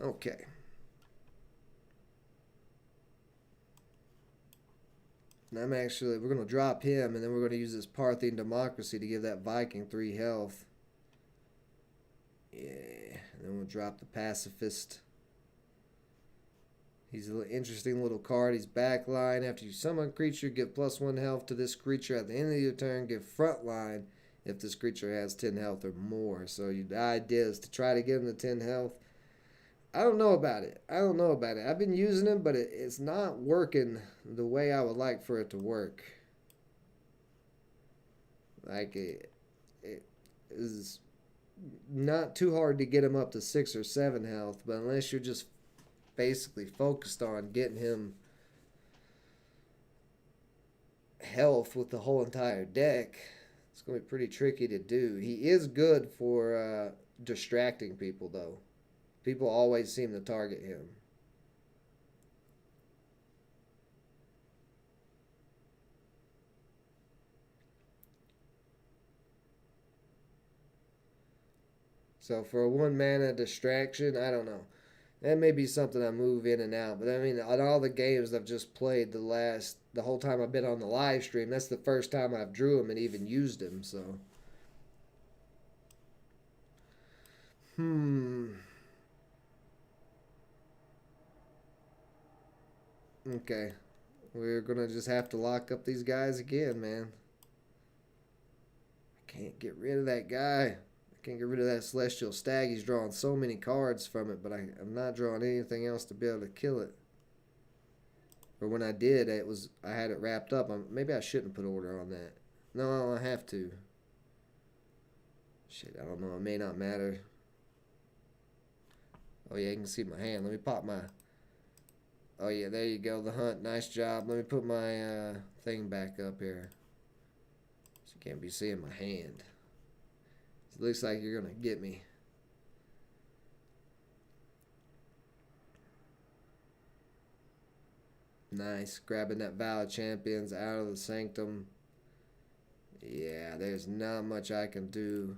Speaker 1: Okay. And we're going to drop him, and then we're going to use this Parthian Democracy to give that Viking 3 health. Yeah, and then we'll drop the Pacifist. He's an interesting little card. He's backline. After you summon a creature, give +1 health to this creature. At the end of your turn, give frontline if this creature has 10 health or more. So the idea is to try to give him the 10 health. I don't know about it. I've been using him, but it's not working the way I would like for it to work. Like, it is not too hard to get him up to 6 or 7 health, but unless you're just basically focused on getting him health with the whole entire deck, it's going to be pretty tricky to do. He is good for distracting people, though. People always seem to target him. So for a 1 mana distraction, I don't know. That may be something I move in and out. But I mean, on all the games I've just played the whole time I've been on the live stream, that's the first time I've drew him and even used him. So, Okay. We're gonna just have to lock up these guys again, man. I can't get rid of that guy. I can't get rid of that Celestial Stag. He's drawing so many cards from it, but I'm not drawing anything else to be able to kill it. Or when I did, I had it wrapped up. Maybe I shouldn't put order on that. No, I have to. Shit, I don't know. It may not matter. Oh yeah, you can see my hand. Let me pop my... Oh yeah, there you go. The hunt. Nice job. Let me put my thing back up here. So you can't be seeing my hand. It looks like you're going to get me. Nice. Grabbing that Valor Champions out of the Sanctum. Yeah, there's not much I can do.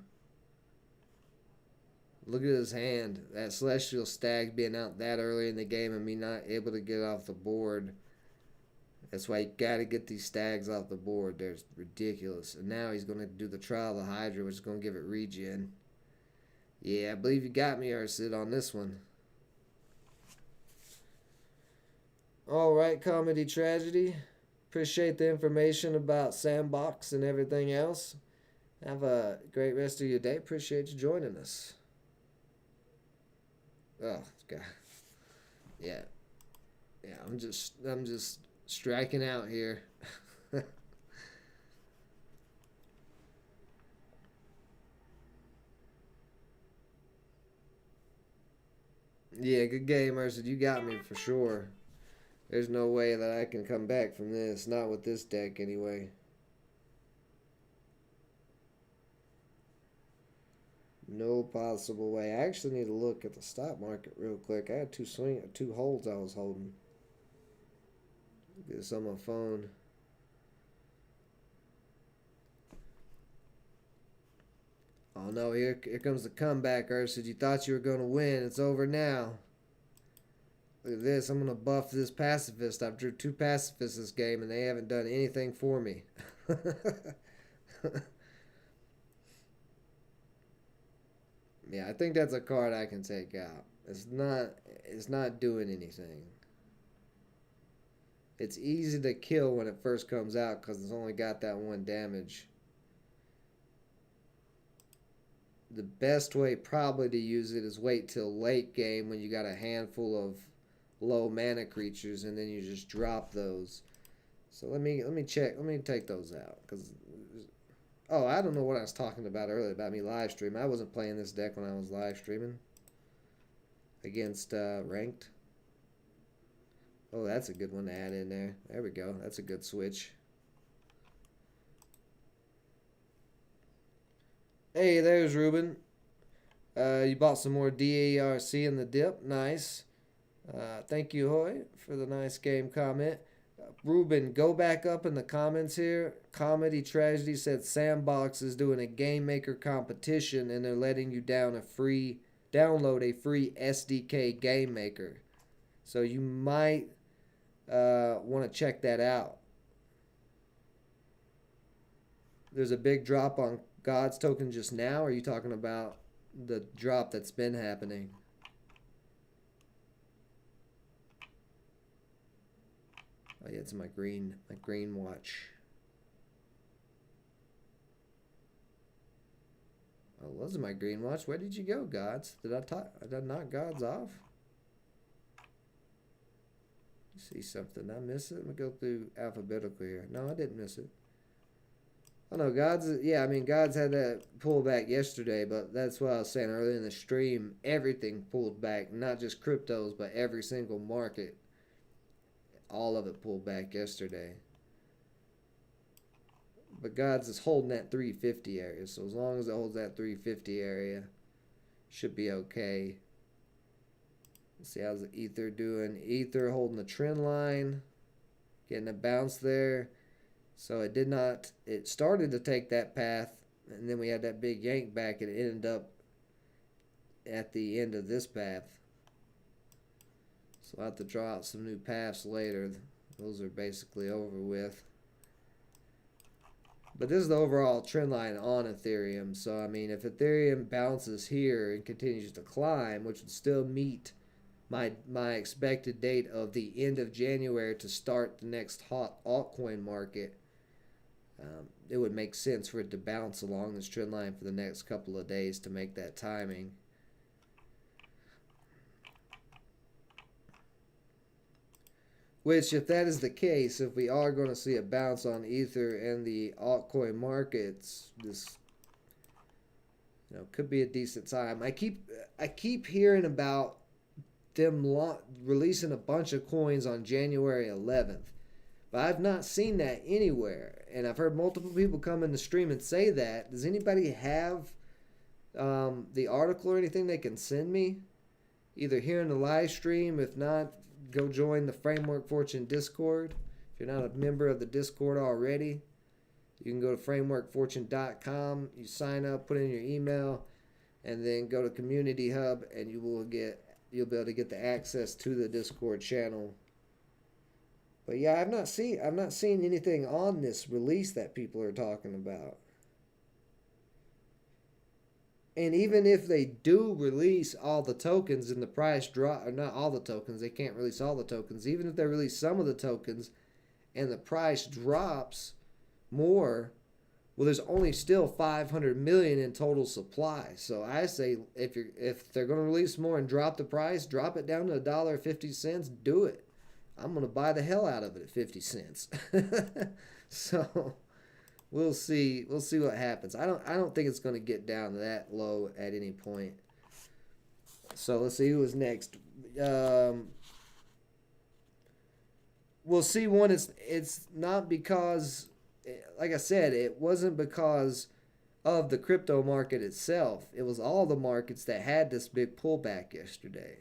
Speaker 1: Look at his hand. That Celestial Stag being out that early in the game and me not able to get off the board. That's why you got to get these stags off the board. They're ridiculous. And now he's going to do the Trial of the Hydra, which is going to give it regen. Yeah, I believe you got me, Ursid, on this one. Alright, Comedy Tragedy. Appreciate the information about Sandbox and everything else. Have a great rest of your day. Appreciate you joining us. Oh, God. Yeah. Yeah, I'm just striking out here. Yeah, good game, Ursid. You got me for sure. There's no way that I can come back from this. Not with this deck, anyway. No possible way. I actually need to look at the stock market real quick. I had two holds I was holding. Get this on my phone. Oh no, here comes the comeback, Ursid. You thought you were going to win. It's over now. Look at this. I'm going to buff this pacifist. I've drew 2 pacifists this game, and they haven't done anything for me. Yeah, I think that's a card I can take out. It's not doing anything. It's easy to kill when it first comes out because it's only got that 1 damage. The best way probably to use it is wait till late game when you got a handful of low mana creatures, and then you just drop those. So let me check. Let me take those out because I don't know what I was talking about earlier about me live streaming. I wasn't playing this deck when I was live streaming against ranked. Oh, that's a good one to add in there. There we go. That's a good switch. Hey, there's Ruben. You bought some more DARC in the dip. Nice. Thank you, Hoy, for the nice game comment. Ruben, go back up in the comments here. Comedy Tragedy said Sandbox is doing a Game Maker competition and they're letting you download a free SDK Game Maker. So you might want to check that out. There's a big drop on God's token just now, or are you talking about the drop that's been happening? Oh yeah, it's my green watch. Oh, it wasn't my green watch. Where did you go, Gods? Did I knock Gods off? See something? Did I miss it? Let me go through alphabetically here. No, I didn't miss it. Oh no, Gods. Yeah, I mean Gods had that pullback yesterday, but that's what I was saying earlier in the stream. Everything pulled back, not just cryptos, but every single market. All of it pulled back yesterday. But Gods is holding that 350 area, so as long as it holds that 350 area, should be okay. Let's see how's the Ether doing. Ether holding the trend line, getting a bounce there. So it started to take that path, and then we had that big yank back, and it ended up at the end of this path. So I'll have to draw out some new paths later. Those are basically over with. But this is the overall trend line on Ethereum. So, I mean, if Ethereum bounces here and continues to climb, which would still meet my expected date of the end of January to start the next hot altcoin market, it would make sense for it to bounce along this trend line for the next couple of days to make that timing. Which, if that is the case, if we are going to see a bounce on Ether and the altcoin markets, this could be a decent time. I keep hearing about them releasing a bunch of coins on January 11th. But I've not seen that anywhere. And I've heard multiple people come in the stream and say that. Does anybody have the article or anything they can send me? Either here in the live stream. If not, go join the Framework Fortune Discord. If you're not a member of the Discord already, you can go to frameworkfortune.com. You sign up, put in your email, and then go to Community Hub, and you'll be able to get the access to the Discord channel. But yeah, I've not seen anything on this release that people are talking about. And even if they do release all the tokens and the price drop, or not all the tokens, they can't release all the tokens. Even if they release some of the tokens and the price drops more, well, there's only still 500 million in total supply. So I say if they're going to release more and drop the price, drop it down to $1.50. Do it. I'm going to buy the hell out of it at 50 cents. So we'll see what happens. I don't think it's going to get down that low at any point. So let's see who is next. We'll see one. It's not because, like I said, it wasn't because of the crypto market itself. It was all the markets that had this big pullback yesterday.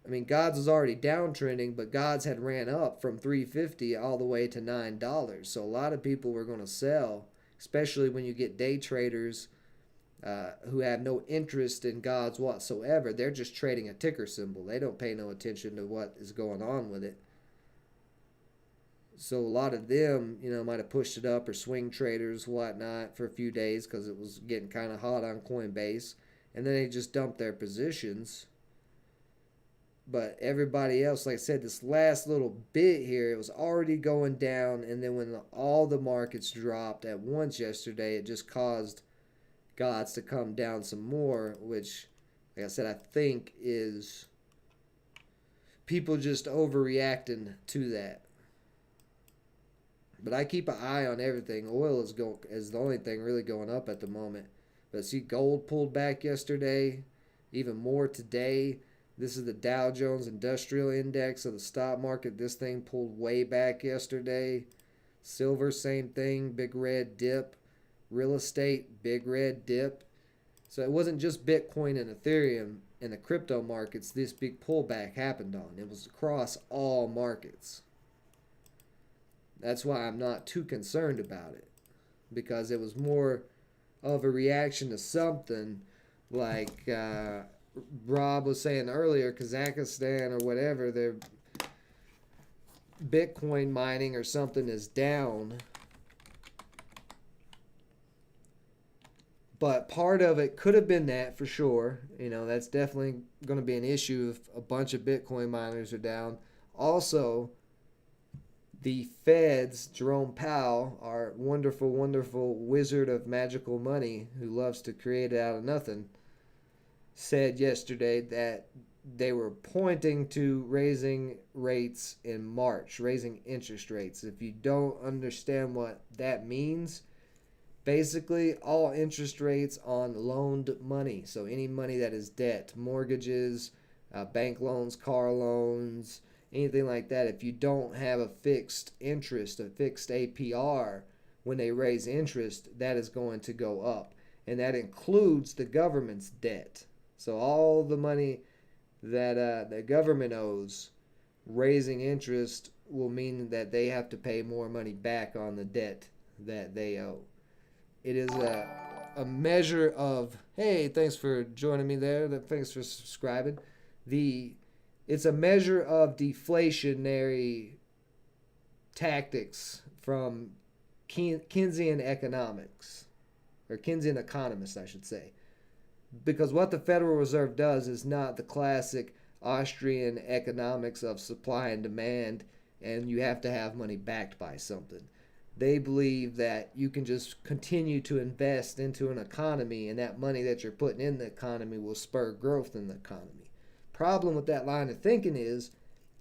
Speaker 1: I mean, Gods was already downtrending, but Gods had ran up from $3.50 all the way to $9. So a lot of people were going to sell, especially when you get day traders who have no interest in Gods whatsoever. They're just trading a ticker symbol. They don't pay no attention to what is going on with it. So a lot of them, might have pushed it up, or swing traders, whatnot, for a few days because it was getting kind of hot on Coinbase. And then they just dumped their positions. But everybody else, like I said, this last little bit here, it was already going down. And then when all the markets dropped at once yesterday, it just caused gods to come down some more, which, like I said, I think is people just overreacting to that. But I keep an eye on everything. Oil is the only thing really going up at the moment. But see, gold pulled back yesterday, even more today. This is the Dow Jones Industrial Index of the stock market. This thing pulled way back yesterday. Silver, same thing, big red dip. Real estate, big red dip. So it wasn't just Bitcoin and Ethereum and the crypto markets this big pullback happened on. It was across all markets. That's why I'm not too concerned about it, because it was more of a reaction to something like Rob was saying earlier, Kazakhstan or whatever, their Bitcoin mining or something is down. But part of it could have been that for sure. That's definitely going to be an issue if a bunch of Bitcoin miners are down. Also, the Fed's Jerome Powell, our wonderful, wonderful wizard of magical money who loves to create it out of nothing, said yesterday that they were pointing to raising rates in March, raising interest rates. If you don't understand what that means, basically all interest rates on loaned money, so any money that is debt, mortgages, bank loans, car loans, anything like that, if you don't have a fixed interest, a fixed APR, when they raise interest, that is going to go up. And that includes the government's debt. So all the money that the government owes, raising interest will mean that they have to pay more money back on the debt that they owe. It is a measure of, hey, thanks for joining me there. Thanks for subscribing. It's a measure of deflationary tactics from Keynesian economics, or Keynesian economists, I should say. Because what the Federal Reserve does is not the classic Austrian economics of supply and demand, and you have to have money backed by something. They believe that you can just continue to invest into an economy, and that money that you're putting in the economy will spur growth in the economy. Problem with that line of thinking is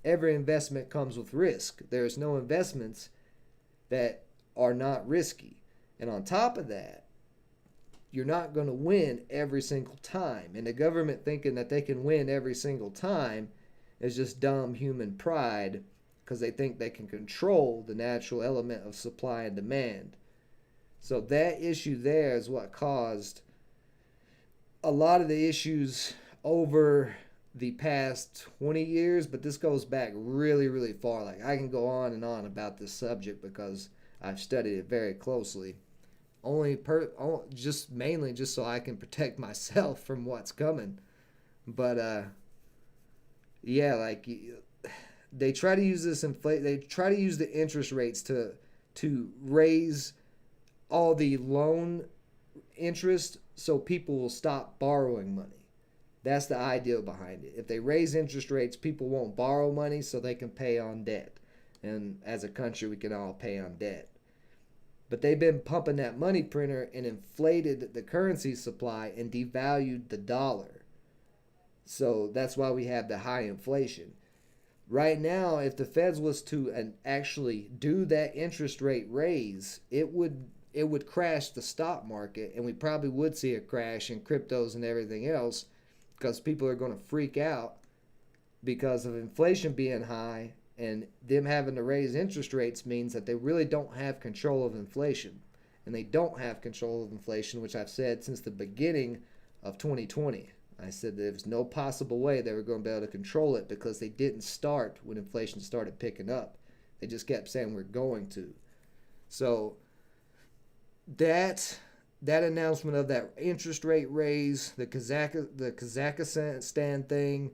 Speaker 1: every investment comes with risk. There's no investments that are not risky. And on top of that, you're not going to win every single time. And the government thinking that they can win every single time is just dumb human pride, because they think they can control the natural element of supply and demand. So that issue there is what caused a lot of the issues over the past 20 years, but this goes back really, really far. Like, I can go on and on about this subject because I've studied it very closely. Just mainly just so I can protect myself from what's coming. But yeah, like, they try to use they try to use the interest rates to raise all the loan interest so people will stop borrowing money. That's the idea behind it. If they raise interest rates, people won't borrow money so they can pay on debt. And as a country, we can all pay on debt. But they've been pumping that money printer and inflated the currency supply and devalued the dollar. So that's why we have the high inflation. Right now, if the Feds was to actually do that interest rate raise, it would crash the stock market, and we probably would see a crash in cryptos and everything else, because people are going to freak out because of inflation being high, and them having to raise interest rates means that they really don't have control of inflation. And they don't have control of inflation, which I've said since the beginning of 2020. I said there was no possible way they were going to be able to control it, because they didn't start when inflation started picking up. They just kept saying we're going to. So that announcement of that interest rate raise, the Kazakhstan thing,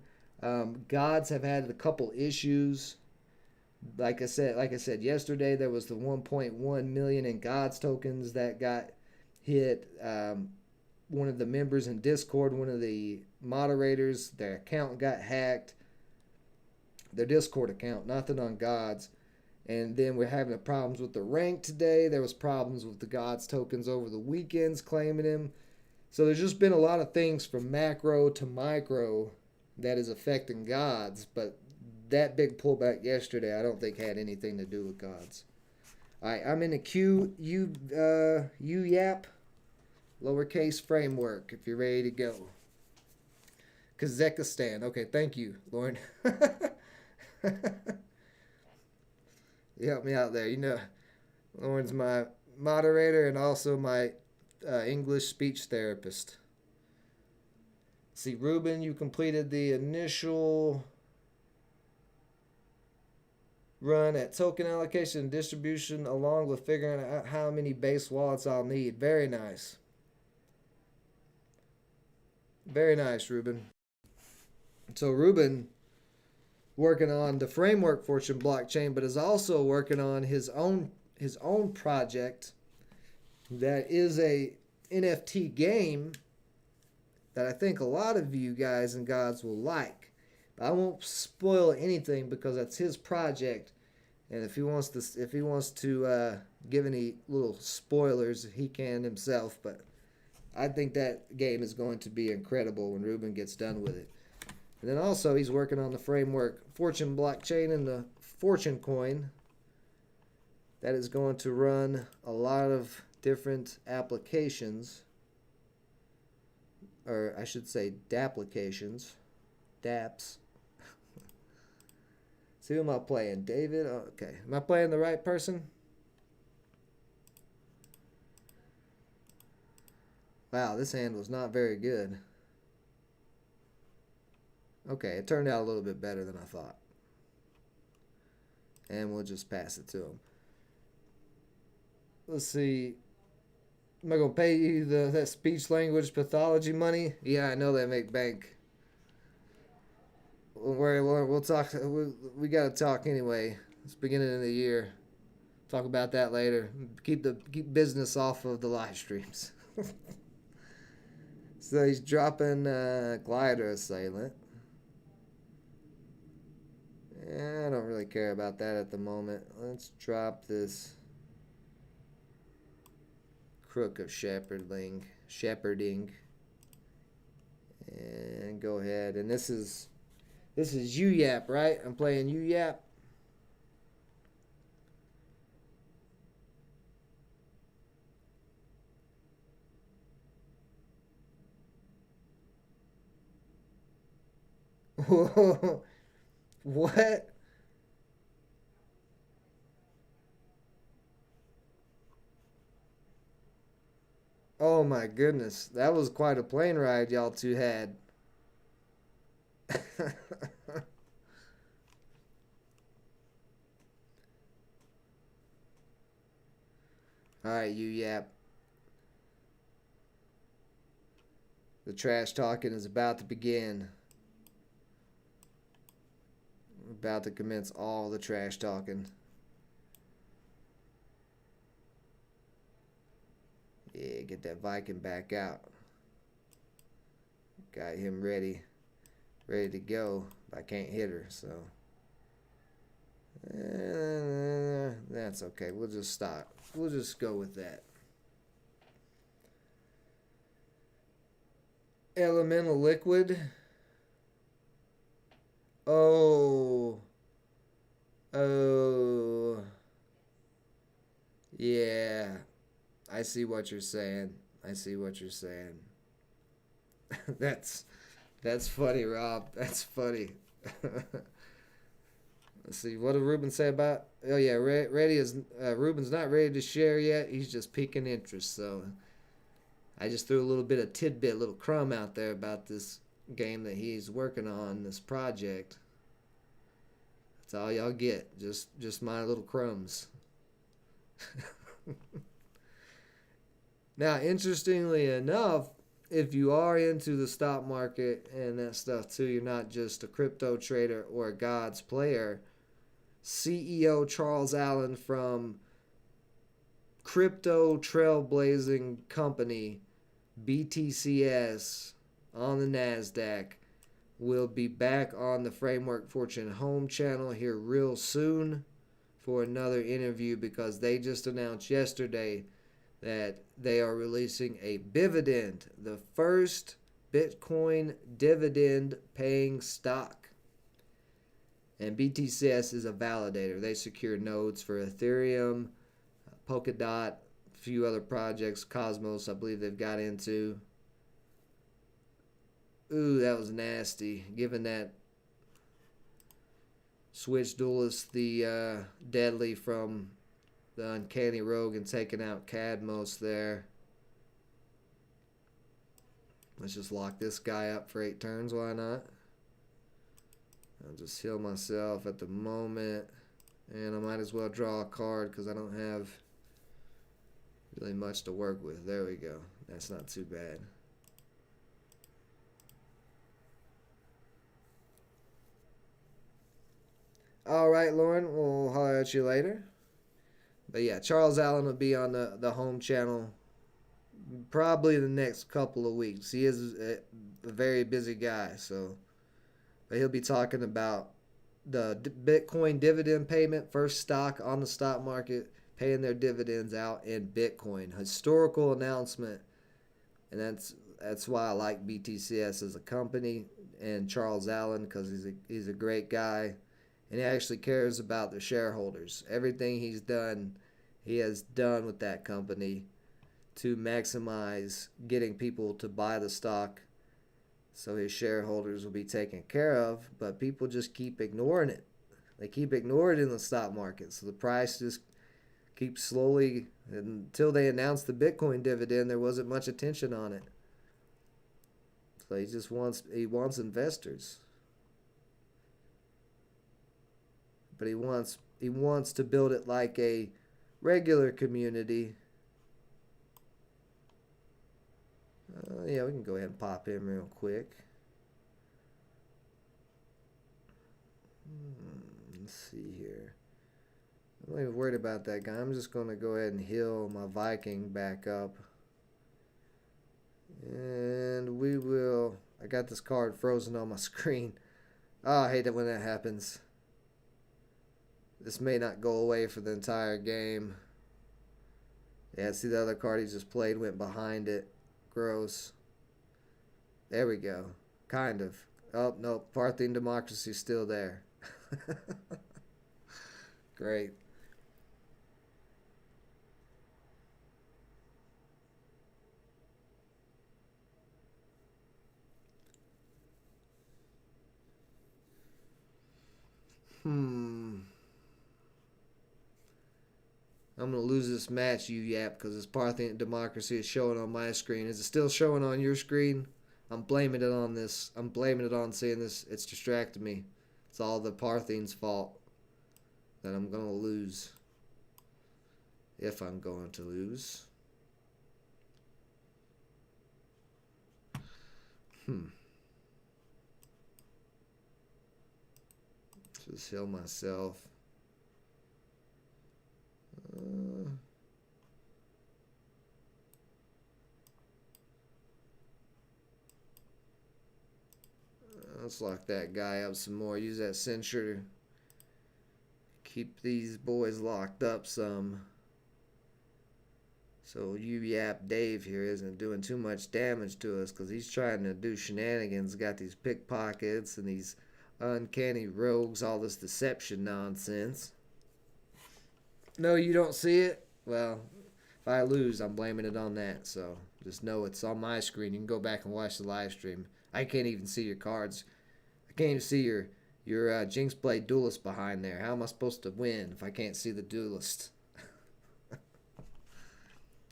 Speaker 1: gods have had a couple issues. Like I said yesterday, there was the 1.1 million in gods tokens that got hit. One of the members in Discord, one of the moderators, their account got hacked. their Discord account, nothing on God's. And then we're having problems with the rank today. There was problems with the God's tokens over the weekends claiming him. So there's just been a lot of things from macro to micro that is affecting God's. But that big pullback yesterday, I don't think had anything to do with God's. All right, I'm in the UYAP lowercase framework if you're ready to go. Kazakhstan. Okay, thank you, Lauren. You helped me out there. You know, Lauren's my moderator and also my English speech therapist. See, Ruben, you completed the initial run at token allocation and distribution along with figuring out how many base wallets I'll need. Very nice. Very nice, Ruben. So Ruben working on the framework Fortune blockchain, but is also working on his own project that is a NFT game that I think a lot of you guys and gods will like. But I won't spoil anything because that's his project, and if he wants to give any little spoilers, he can himself. But I think that game is going to be incredible when Ruben gets done with it. And then also he's working on the framework Fortune blockchain and the Fortune coin that is going to run a lot of different applications, or I should say dapplications, dapps. See, who am I playing? David? Oh, okay. Am I playing the right person? Wow, this hand was not very good. Okay, it turned out a little bit better than I thought. And we'll just pass it to him. Let's see. Am I going to pay you that speech language pathology money? Yeah, I know they make bank. We'll talk. We got to talk anyway. It's beginning of the year. Talk about that later. Keep business off of the live streams. So he's dropping Glider Assailant. I don't really care about that at the moment. Let's drop this Crook of Shepherding, and go ahead. And this is UYAP, right? I'm playing UYAP. Whoa. What? Oh my goodness. That was quite a plane ride y'all two had. Alright, UYAP. The trash talking is about to begin. We're about to commence all the trash talking. Yeah, get that Viking back out. Got him ready to go. I can't hit her, so that's okay. We'll just stop. We'll just go with that. Elemental liquid. Oh, yeah. I see what you're saying. That's funny, Rob. That's funny. Let's see. What did Ruben say about? Oh yeah, Ruben's not ready to share yet. He's just piquing interest. So I just threw a little bit of tidbit, little crumb out there about this game that he's working on, this project. That's all y'all get. Just my little crumbs. Now, interestingly enough, if you are into the stock market and that stuff too, you're not just a crypto trader or a God's player. CEO Charles Allen from crypto trailblazing company BTCS on the NASDAQ will be back on the Framework Fortune home channel here real soon for another interview, because they just announced yesterday that they are releasing a dividend, the first Bitcoin dividend paying stock. And BTCS is a validator. They secure nodes for Ethereum, Polkadot, a few other projects, Cosmos, I believe they've got into. Ooh, that was nasty. Given that Switch Duelist, the deadly from the Uncanny Rogue, and taking out Cadmos there. Let's just lock this guy up for 8 turns. Why not? I'll just heal myself at the moment. And I might as well draw a card because I don't have really much to work with. There we go. That's not too bad. Alright, Lauren. We'll holler at you later. But yeah, Charles Allen will be on the home channel probably the next couple of weeks. He is a very busy guy, so. But he'll be talking about the Bitcoin dividend payment, first stock on the stock market, paying their dividends out in Bitcoin. Historical announcement, and that's why I like BTCS as a company and Charles Allen, because he's a great guy, and he actually cares about the shareholders. Everything he has done with that company to maximize getting people to buy the stock, so his shareholders will be taken care of. But people just keep ignoring it. They keep ignoring it in the stock market. So the price just keeps slowly, until they announced the Bitcoin dividend, there wasn't much attention on it. So he wants investors. But he wants to build it like a regular community. Yeah, we can go ahead and pop in real quick. Let's see here. I'm not even worried about that guy. I'm just going to go ahead and heal my Viking back up. And we will... I got this card frozen on my screen. Oh, I hate it when that happens. This may not go away for the entire game. Yeah, see the other card he just played went behind it. Gross. There we go. Kind of. Oh, no. Parthian democracy is still there. Great. I'm going to lose this match, you yap, because this Parthian democracy is showing on my screen. Is it still showing on your screen? I'm blaming it on this. I'm blaming it on seeing this. It's distracting me. It's all the Parthians' fault that I'm going to lose. If I'm going to lose. Just heal myself. Let's lock that guy up some more. Use that censure to keep these boys locked up some. So you yap Dave here isn't doing too much damage to us, because he's trying to do shenanigans. Got these pickpockets and these uncanny rogues, all this deception nonsense. No, you don't see it? Well, if I lose, I'm blaming it on that. So just know it's on my screen. You can go back and watch the live stream. I can't even see your cards. I can't even see your Jinx Blade Duelist behind there. How am I supposed to win if I can't see the Duelist?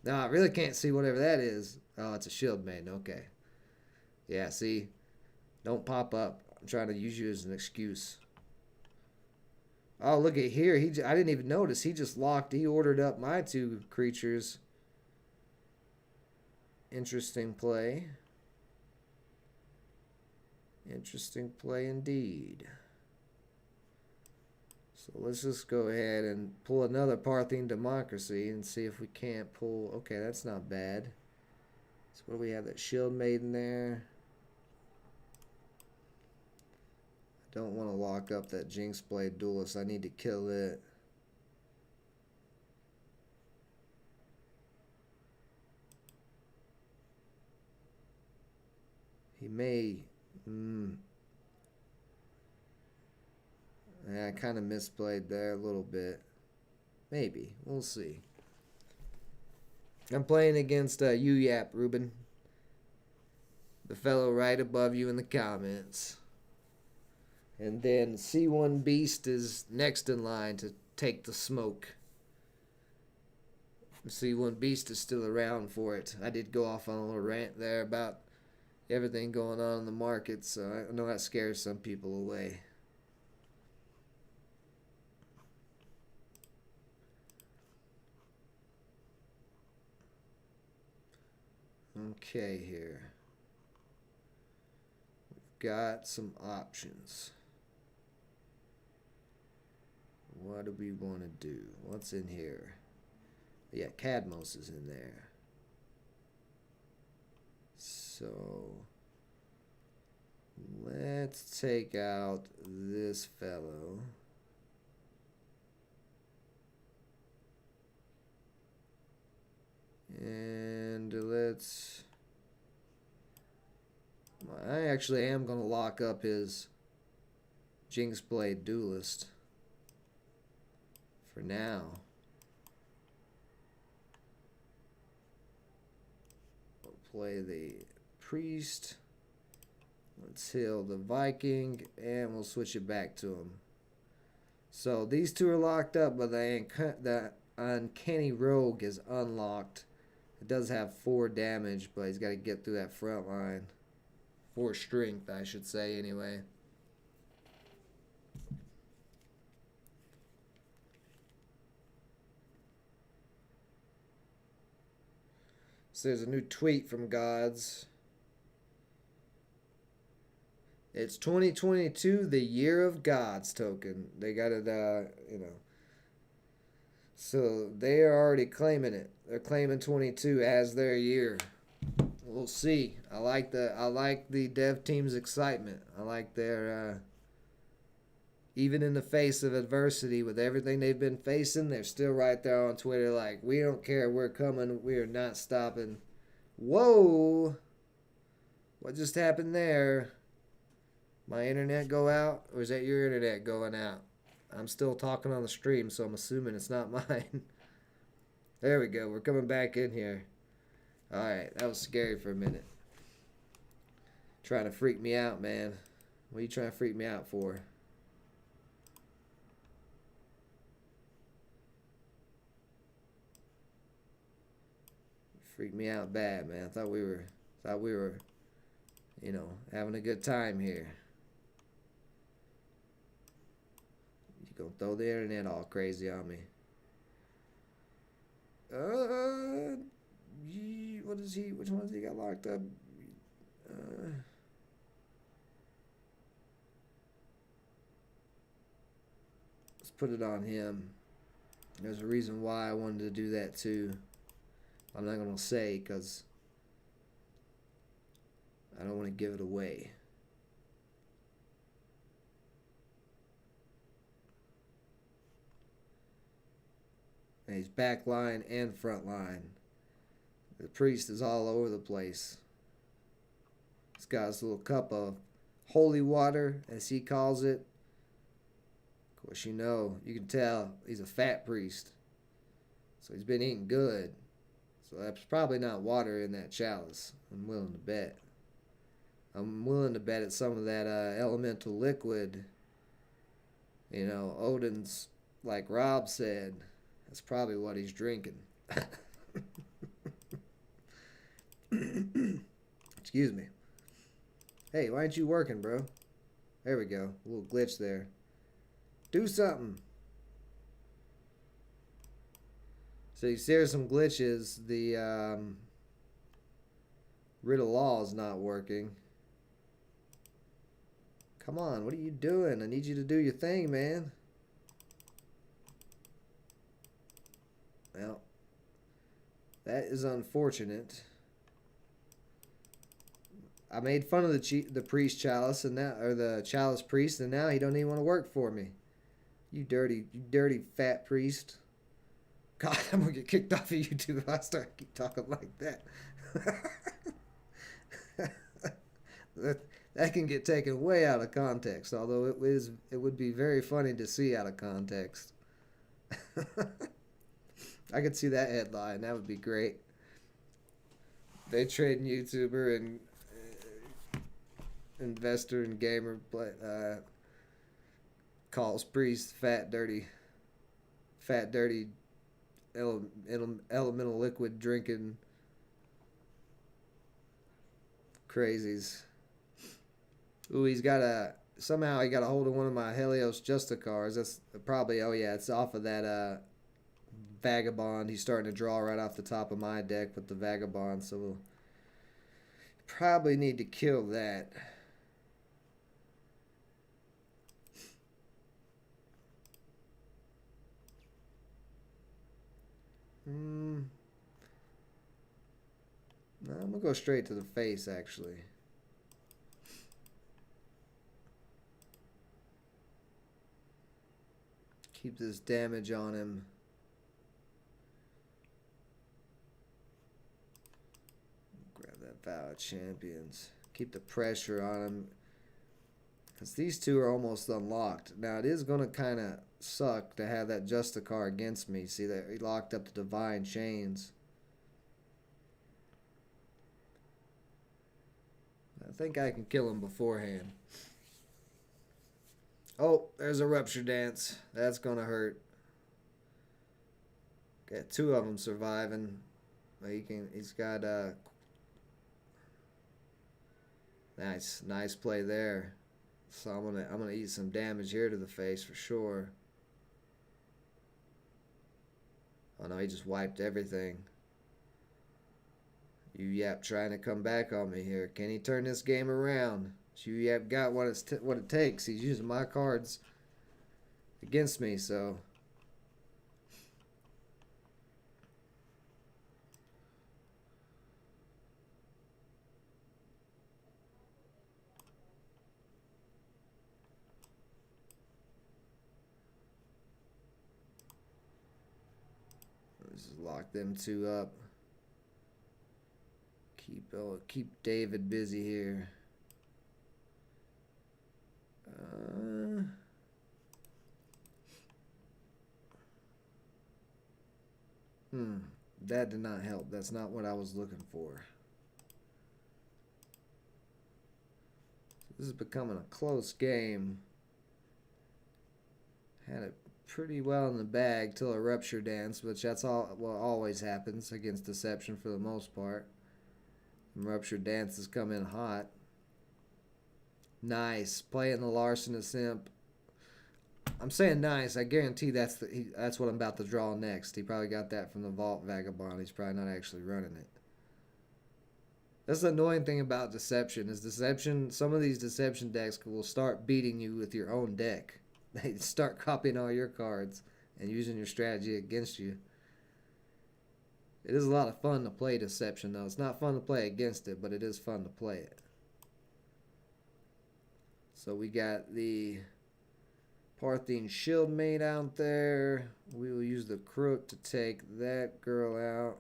Speaker 1: No, I really can't see whatever that is. Oh, it's a Shield Maiden. Okay. Yeah, see? Don't pop up. I'm trying to use you as an excuse. Oh, look at here. I didn't even notice. He just locked. He ordered up my 2 creatures. Interesting play. Interesting play indeed. So let's just go ahead and pull another Parthian democracy and see if we can't pull... Okay, that's not bad. So what do we have? That Shield Maiden there. Don't want to lock up that Jinx Blade Duelist. I need to kill it. He may... Yeah, I kind of misplayed there a little bit. Maybe. We'll see. I'm playing against UYAP, Ruben. The fellow right above you in the comments. And then C1 Beast is next in line to take the smoke. C1 Beast is still around for it. I did go off on a little rant there about everything going on in the market, so I know that scares some people away. Okay, here. We've got some options. What do we want to do? What's in here? Yeah, Cadmos is in there. So let's take out this fellow. And let's... I actually am going to lock up his Jinx Blade Duelist for now. We'll play the Priest. Let's heal the Viking, and we'll switch it back to him. So these two are locked up, but the Uncanny Rogue is unlocked. It does have 4 damage, but he's got to get through that front line. 4 strength, I should say, anyway. So there's a new tweet from Gods. It's 2022, the year of Gods token. They got it, you know. So they are already claiming it. They're claiming 22 as their year. We'll see. I like the dev team's excitement. I like their even in the face of adversity with everything they've been facing, they're still right there on Twitter like, we don't care, we're coming, we are not stopping. Whoa! What just happened there? My internet go out, or is that your internet going out? I'm still talking on the stream, so I'm assuming it's not mine. There we go. We're coming back in here. Alright, that was scary for a minute. Trying to freak me out, man. What are you trying to freak me out for? Freaked me out bad, man. I thought we were, you know, having a good time here. You gonna throw the internet all crazy on me? What is he? Which one has he got locked up? Let's put it on him. There's a reason why I wanted to do that too. I'm not gonna say because I don't want to give it away. And he's back line and front line. The priest is all over the place. He's got his little cup of holy water, as he calls it. Of course, you know, you can tell he's a fat priest. So he's been eating good. So that's probably not water in that chalice. I'm willing to bet. I'm willing to bet it's some of that elemental liquid. You know, Odin's, like Rob said, that's probably what he's drinking. Excuse me. Hey, why aren't you working, bro? There we go. A little glitch there. Do something. So you see there's some glitches. The Riddle Law is not working. Come on, what are you doing? I need you to do your thing, man. Well, that is unfortunate. I made fun of the priest chalice and now, or the chalice priest, and now he don't even want to work for me. You dirty fat priest. God, I'm gonna get kicked off of YouTube if I start keep talking like that. that can get taken way out of context. Although it would be very funny to see out of context. I could see that headline. That would be great. They trade YouTuber and investor and gamer calls priest fat dirty elemental liquid drinking crazies. Ooh, he got a hold of one of my Helios Justicars. That's probably, oh yeah, it's off of that Vagabond. He's starting to draw right off the top of my deck with the Vagabond, so we'll probably need to kill that. No, I'm gonna go straight to the face, actually. Keep this damage on him. Grab that Vow of Champions. Keep the pressure on him. Because these two are almost unlocked. Now, it is going to kind of suck to have that Justicar against me. See that he locked up the Divine Chains. I think I can kill him beforehand. Oh, there's a Rupture Dance. That's going to hurt. Got two of them surviving. He's got nice play there. So I'm gonna eat some damage here to the face for sure. Oh no, he just wiped everything. Yap trying to come back on me here. Can he turn this game around? Yap got what it takes. He's using my cards against me, so. Let's just lock them two up. Keep David busy here. That did not help. That's not what I was looking for. This is becoming a close game. Had it pretty well in the bag till a Rupture Dance, which that's all what always happens against Deception for the most part. And Rupture Dances come in hot. Nice. Playing the Larson of Simp. I'm saying nice. I guarantee that's what I'm about to draw next. He probably got that from the Vault Vagabond. He's probably not actually running it. That's the annoying thing about Deception. Some of these Deception decks will start beating you with your own deck. They start copying all your cards and using your strategy against you. It is a lot of fun to play Deception, though. It's not fun to play against it, but it is fun to play it. So we got the Parthian Shieldmate out there. We will use the Crook to take that girl out.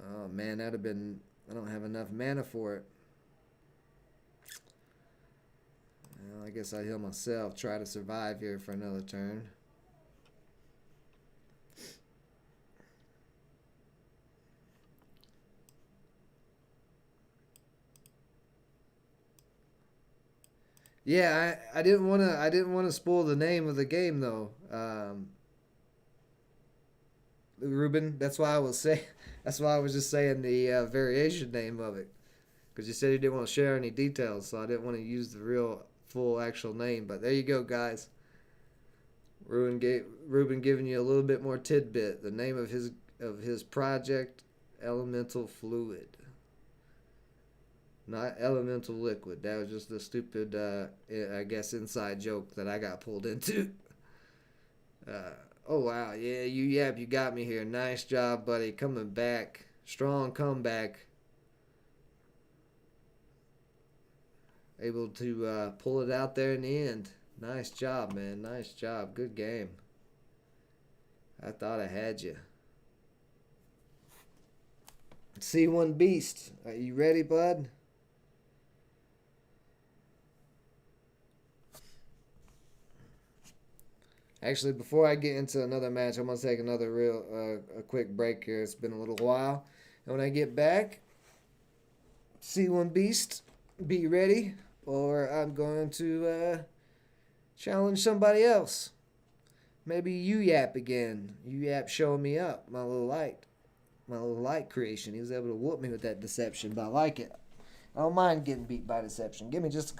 Speaker 1: Oh, man, that'd have been... I don't have enough mana for it. Well, I guess I'll heal myself. Try to survive here for another turn. Yeah, I didn't want to spoil the name of the game though. Ruben, that's why I was just saying the variation name of it, because you said you didn't want to share any details, so I didn't want to use the real full actual name. But there you go, guys. Ruben giving you a little bit more tidbit. The name of his project, Elemental Fluid. Not Elemental Liquid. That was just a stupid, I guess, inside joke that I got pulled into. Oh, wow. Yeah, you got me here. Nice job, buddy. Coming back. Strong comeback. able to pull it out there in the end. Nice job, man. Nice job. Good game. I thought I had you. C1 Beast. Are you ready, bud? Actually, before I get into another match, I'm gonna take another a quick break here. It's been a little while, and when I get back, C1 Beast, be ready, or I'm going to challenge somebody else. Maybe you Yap again. You Yap showing me up my little light creation. He was able to whoop me with that deception, but I like it. I don't mind getting beat by deception. Give me just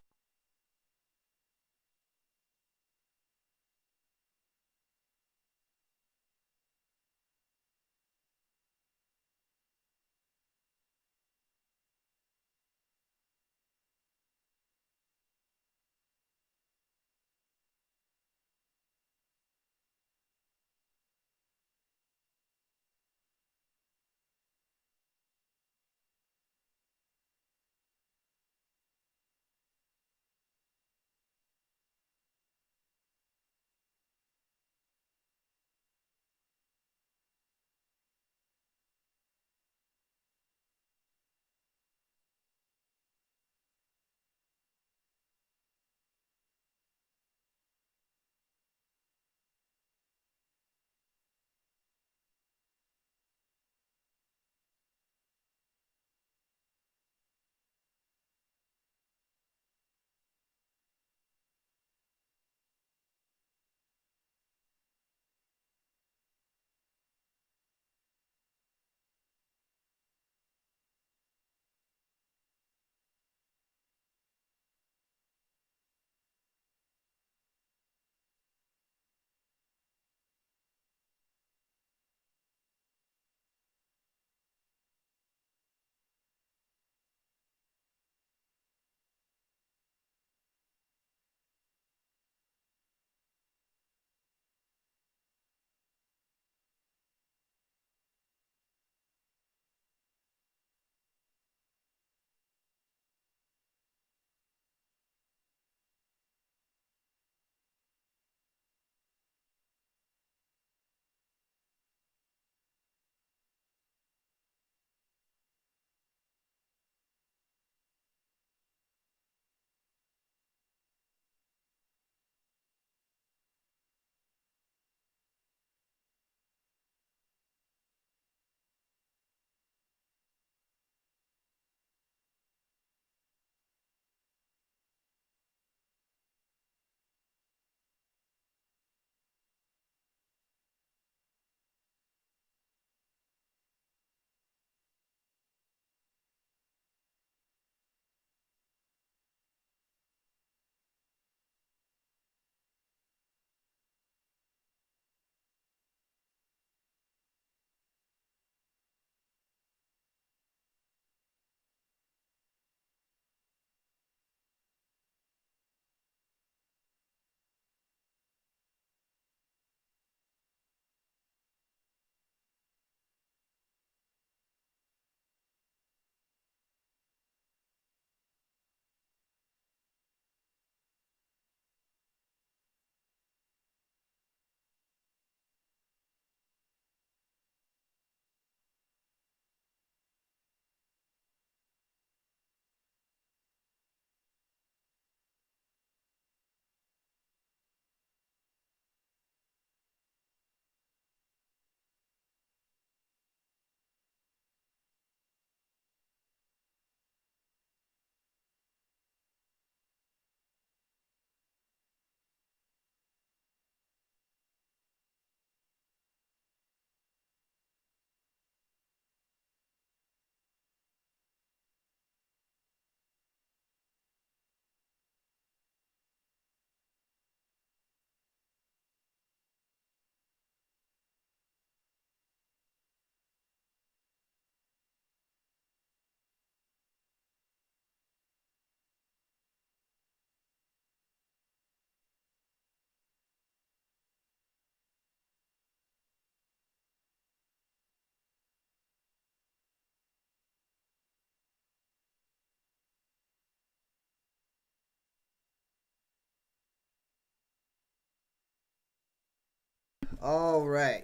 Speaker 1: All right.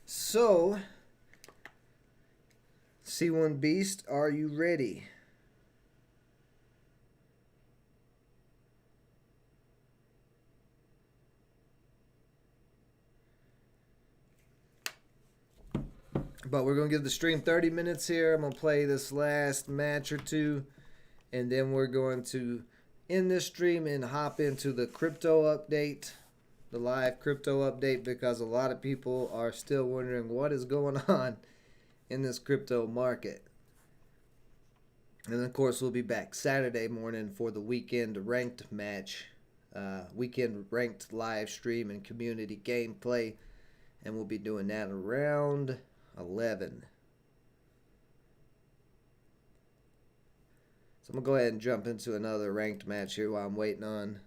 Speaker 1: So, C1 Beast, are you ready? But we're going to give the stream 30 minutes here. I'm going to play this last match or two. And then we're going to end this stream and hop into the crypto update. The live crypto update. Because a lot of people are still wondering what is going on in this crypto market. And of course, we'll be back Saturday morning for the weekend ranked match. Weekend ranked live stream and community gameplay. And we'll be doing that around 11. So I'm going to go ahead and jump into another ranked match here while I'm waiting on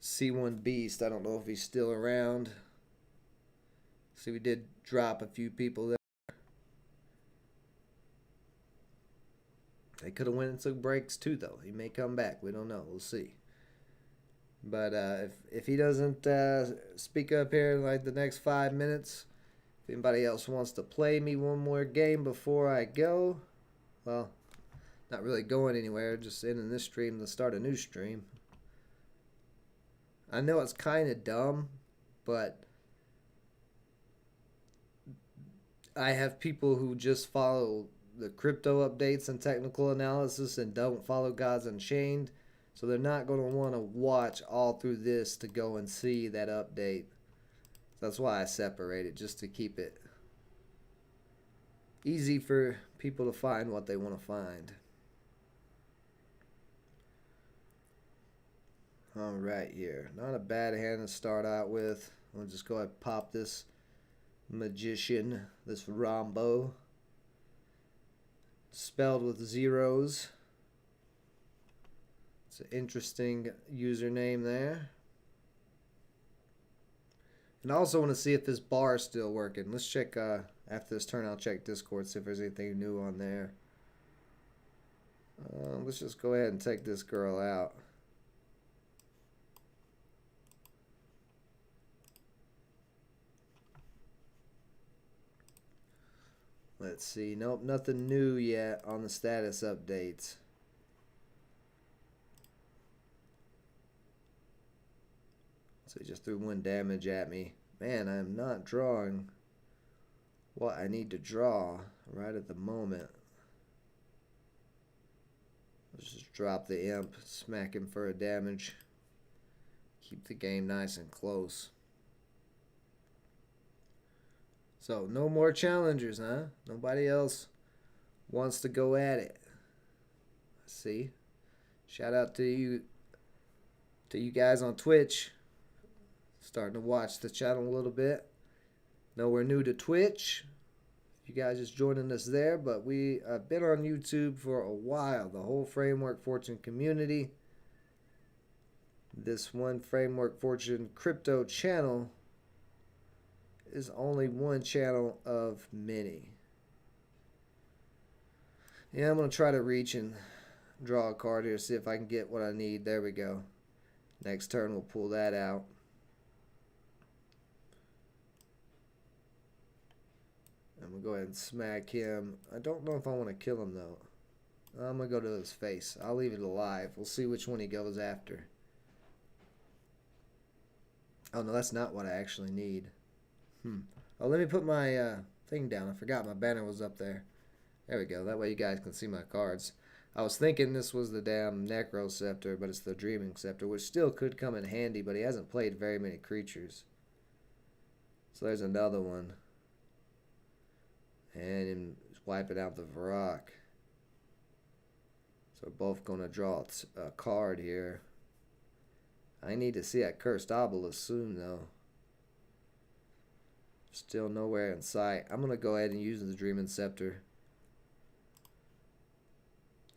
Speaker 1: C1 Beast. I don't know if he's still around. See, we did drop a few people there. They could have went and took breaks too, though. He may come back. We don't know. We'll see. But if he doesn't speak up here in like the next 5 minutes, if anybody else wants to play me one more game before I go, well, not really going anywhere, just ending this stream to start a new stream. I know it's kind of dumb, but I have people who just follow the crypto updates and technical analysis and don't follow God's Unchained. So they're not going to want to watch all through this to go and see that update. That's why I separate it, just to keep it easy for people to find what they want to find. All right, here. Not a bad hand to start out with. I'll just go ahead and pop this magician, this Rombo. Spelled with zeros. It's an interesting username there. And I also want to see if this bar is still working. Let's check, after this turn, I'll check Discord, see if there's anything new on there. Let's just go ahead and take this girl out. Let's see. Nope, nothing new yet on the status updates. So he just threw 1 damage at me. Man, I am not drawing what I need to draw right at the moment. Let's just drop the imp, smack him for a damage. Keep the game nice and close. So, no more challengers, huh? Nobody else wants to go at it. See? Shout out to you guys on Twitch. Starting to watch the channel a little bit. Know we're new to Twitch. You guys just joining us there, but we have been on YouTube for a while. The whole Framework Fortune community. This one Framework Fortune crypto channel is only one channel of many. Yeah, I'm going to try to reach and draw a card here, see if I can get what I need. There we go. Next turn, we'll pull that out. I'm going to go ahead and smack him. I don't know if I want to kill him, though. I'm going to go to his face. I'll leave it alive. We'll see which one he goes after. Oh, no, that's not what I actually need. Oh, let me put my thing down. I forgot my banner was up there. There we go. That way you guys can see my cards. I was thinking this was the damn Necro Scepter, but it's the Dreaming Scepter, which still could come in handy, but he hasn't played very many creatures. So there's another one. And him wiping out the Varrock. So we're both going to draw a card here. I need to see that Cursed Obelisk soon, though. Still nowhere in sight. I'm going to go ahead and use the Dreaming Scepter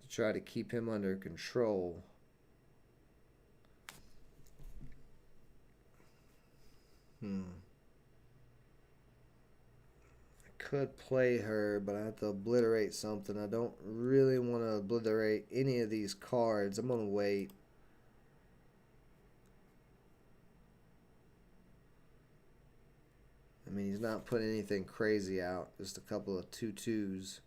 Speaker 1: to try to keep him under control. I could play her, but I have to obliterate something. I don't really want to obliterate any of these cards. I'm going to wait. mean, he's not putting anything crazy out. Just a couple of 2/2s.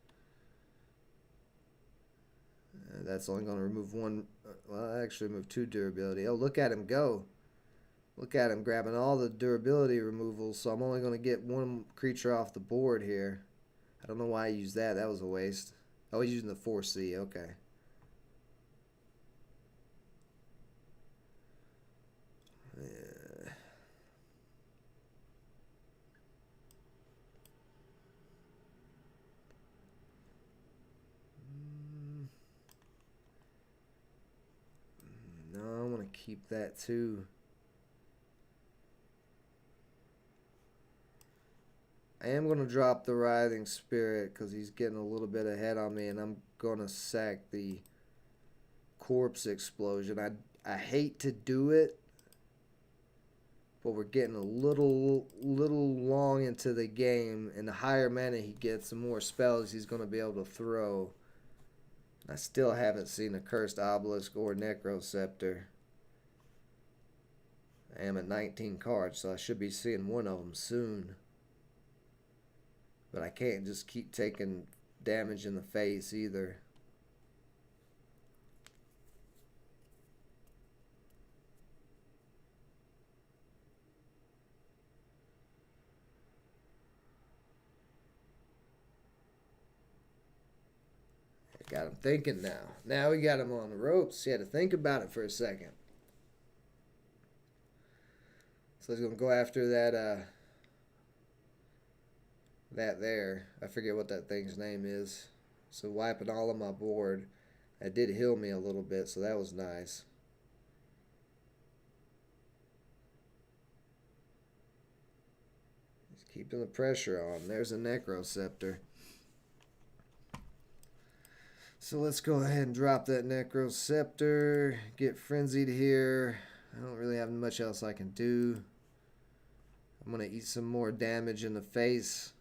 Speaker 1: That's only going to remove one. Well, actually remove 2 durability. Oh, look at him go. Look at him grabbing all the durability removals. So I'm only going to get 1 creature off the board here. I don't know why I used that. That was a waste. Oh, he's using the 4C. Okay. Yeah. No, I want to keep that too. I am going to drop the Writhing Spirit because he's getting a little bit ahead on me, and I'm going to sack the Corpse Explosion. I hate to do it, but we're getting a little long into the game, and the higher mana he gets, the more spells he's going to be able to throw. I still haven't seen a Cursed Obelisk or Necroscepter. I am at 19 cards, so I should be seeing one of them soon. But I can't just keep taking damage in the face either. I got him thinking now. Now we got him on the ropes. He had to think about it for a second. So he's going to go after that that there. I forget what that thing's name is. So wiping all of my board. That did heal me a little bit, so that was nice. He's keeping the pressure on. There's a Necroscepter. So let's go ahead and drop that Necroscepter. Get Frenzied here. I don't really have much else I can do. I'm going to eat some more damage in the face.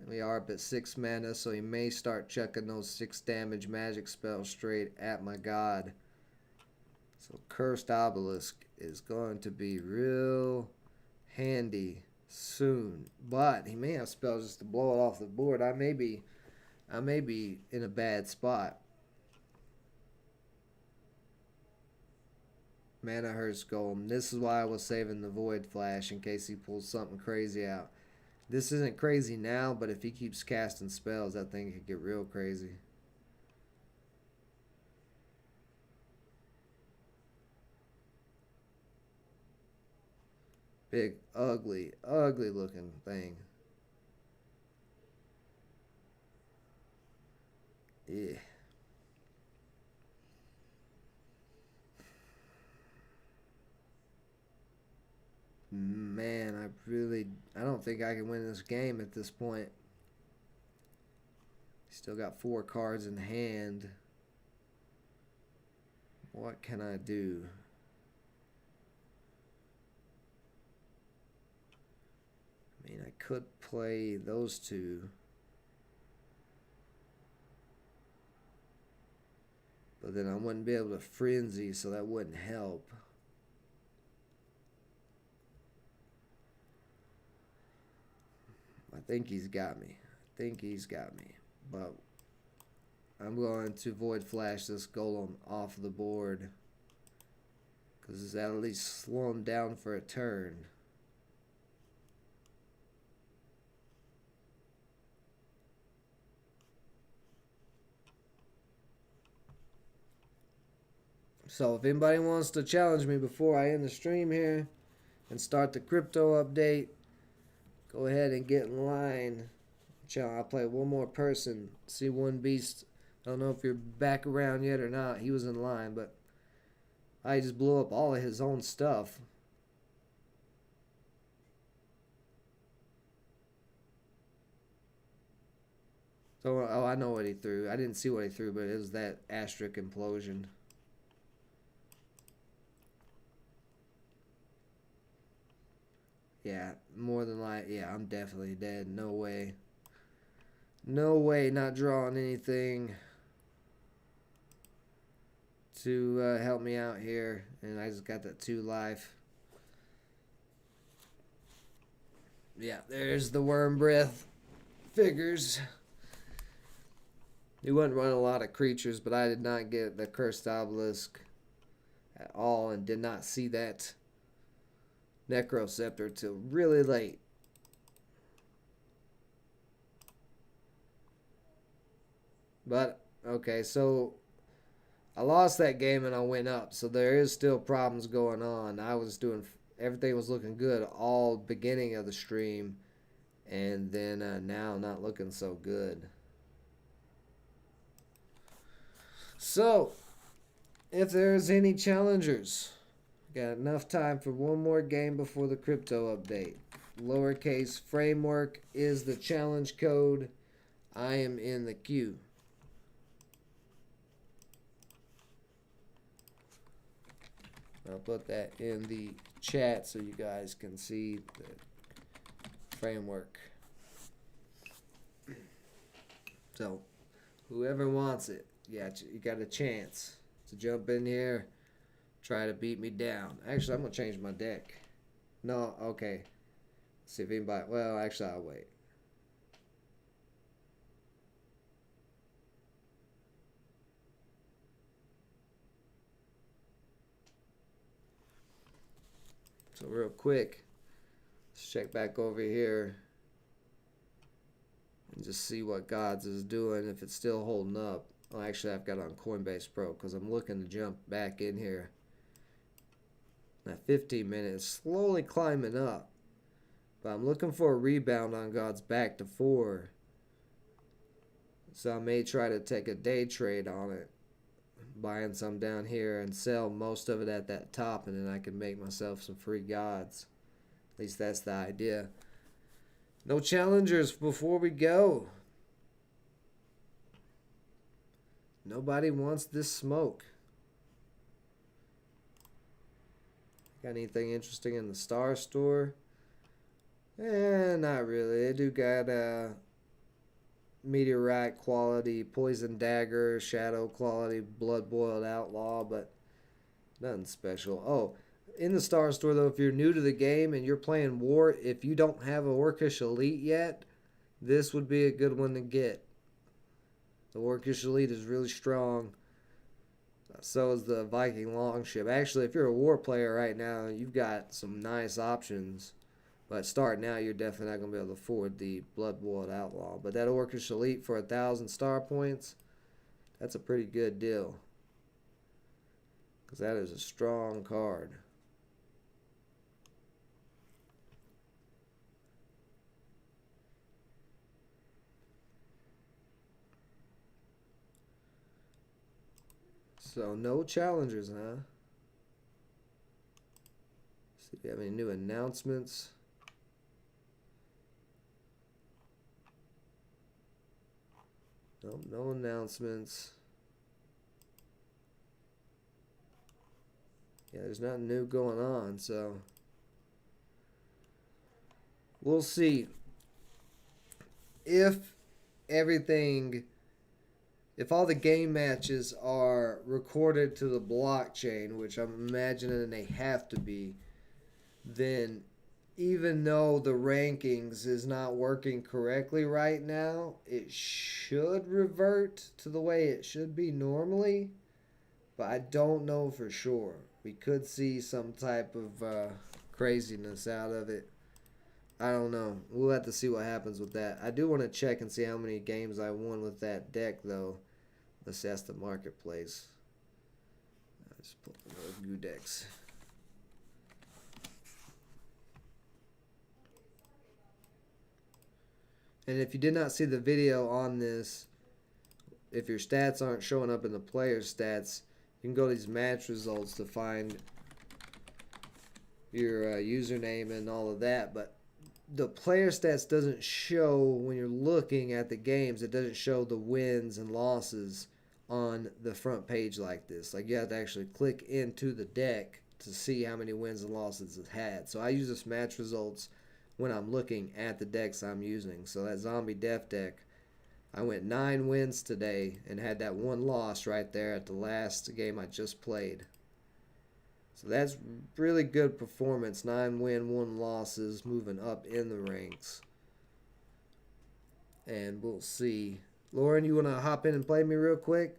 Speaker 1: We are up at 6 mana, so he may start chucking those 6 damage magic spells straight at my god. So Cursed Obelisk is going to be real handy soon. But he may have spells just to blow it off the board. I may be in a bad spot. Mana Hearst Golem. This is why I was saving the Void Flash in case he pulls something crazy out. This isn't crazy now, but if he keeps casting spells, that thing could get real crazy. Big, ugly looking thing. Yeah. Man, I don't think I can win this game at this point. Still got 4 cards in hand. What can I do? I mean, I could play those 2. But then I wouldn't be able to frenzy, so that wouldn't help. I think he's got me. But I'm going to Void Flash this Golem off the board. Because that'll at least slow him down for a turn. So if anybody wants to challenge me before I end the stream here and start the crypto update, go ahead and get in line. I'll play one more person. See one beast. I don't know if you're back around yet or not. He was in line, but I just blew up all of his own stuff. So, oh, I know what he threw. I didn't see what he threw, but it was that Asterisk Implosion. Yeah, more than likely. Yeah, I'm definitely dead. No way. No way, not drawing anything to help me out here. And I just got that 2 life. Yeah, there's the worm breath figures. He wouldn't run a lot of creatures, but I did not get the cursed obelisk at all and did not see that necroceptor till really late. But okay, so I lost that game and I went up, so there is still problems going on. I was doing everything was looking good all beginning of the stream, and then now not looking so good. So if there's any challengers, got enough time for one more game before the crypto update. Lowercase framework is the challenge code. I am in the queue. I'll put that in the chat so you guys can see the framework. So, whoever wants it, yeah, you got a chance to jump in here, try to beat me down. Actually, I'm going to change my deck. No, okay. See if anybody, well, actually, I'll wait. So real quick, let's check back over here and just see what Gods is doing, if it's still holding up. Oh, actually, I've got it on Coinbase Pro because I'm looking to jump back in here. Now, 15 minutes, slowly climbing up. But I'm looking for a rebound on Gods back to 4. So I may try to take a day trade on it, buying some down here and sell most of it at that top, and then I can make myself some free Gods. At least that's the idea. No challengers before we go. Nobody wants this smoke. Got anything interesting in the Star Store? Not really. They do got meteorite quality, poison dagger, shadow quality, blood boiled outlaw, but nothing special. Oh, in the Star Store though, if you're new to the game and you're playing War, if you don't have a Orcish Elite yet, this would be a good one to get. The Orcish Elite is really strong. So is the Viking Longship. Actually, if you're a War player right now, you've got some nice options. But starting out, you're definitely not going to be able to afford the Blood Boiled Outlaw. But that Orcish Elite for 1,000 star points, that's a pretty good deal. Because that is a strong card. So, no challengers, huh? See if we have any new announcements. Nope, no announcements. Yeah, there's nothing new going on, so we'll see if everything, if all the game matches are recorded to the blockchain, which I'm imagining they have to be, then even though the rankings is not working correctly right now, it should revert to the way it should be normally, but I don't know for sure. We could see some type of craziness out of it. I don't know. We'll have to see what happens with that. I do want to check and see how many games I won with that deck, though. Let's see, that's the marketplace. I just put the Goo decks. And if you did not see the video on this, if your stats aren't showing up in the player's stats, you can go to these match results to find your username and all of that. But the player stats doesn't show when you're looking at the games. It doesn't show the wins and losses on the front page like this. Like, you have to actually click into the deck to see how many wins and losses it had. So I use this match results when I'm looking at the decks I'm using. So that Zombie Death deck, I went 9 wins today and had that 1 loss right there at the last game I just played. So that's really good performance. 9 win, 1 losses, moving up in the ranks. And we'll see. Lauren, you want to hop in and play me real quick?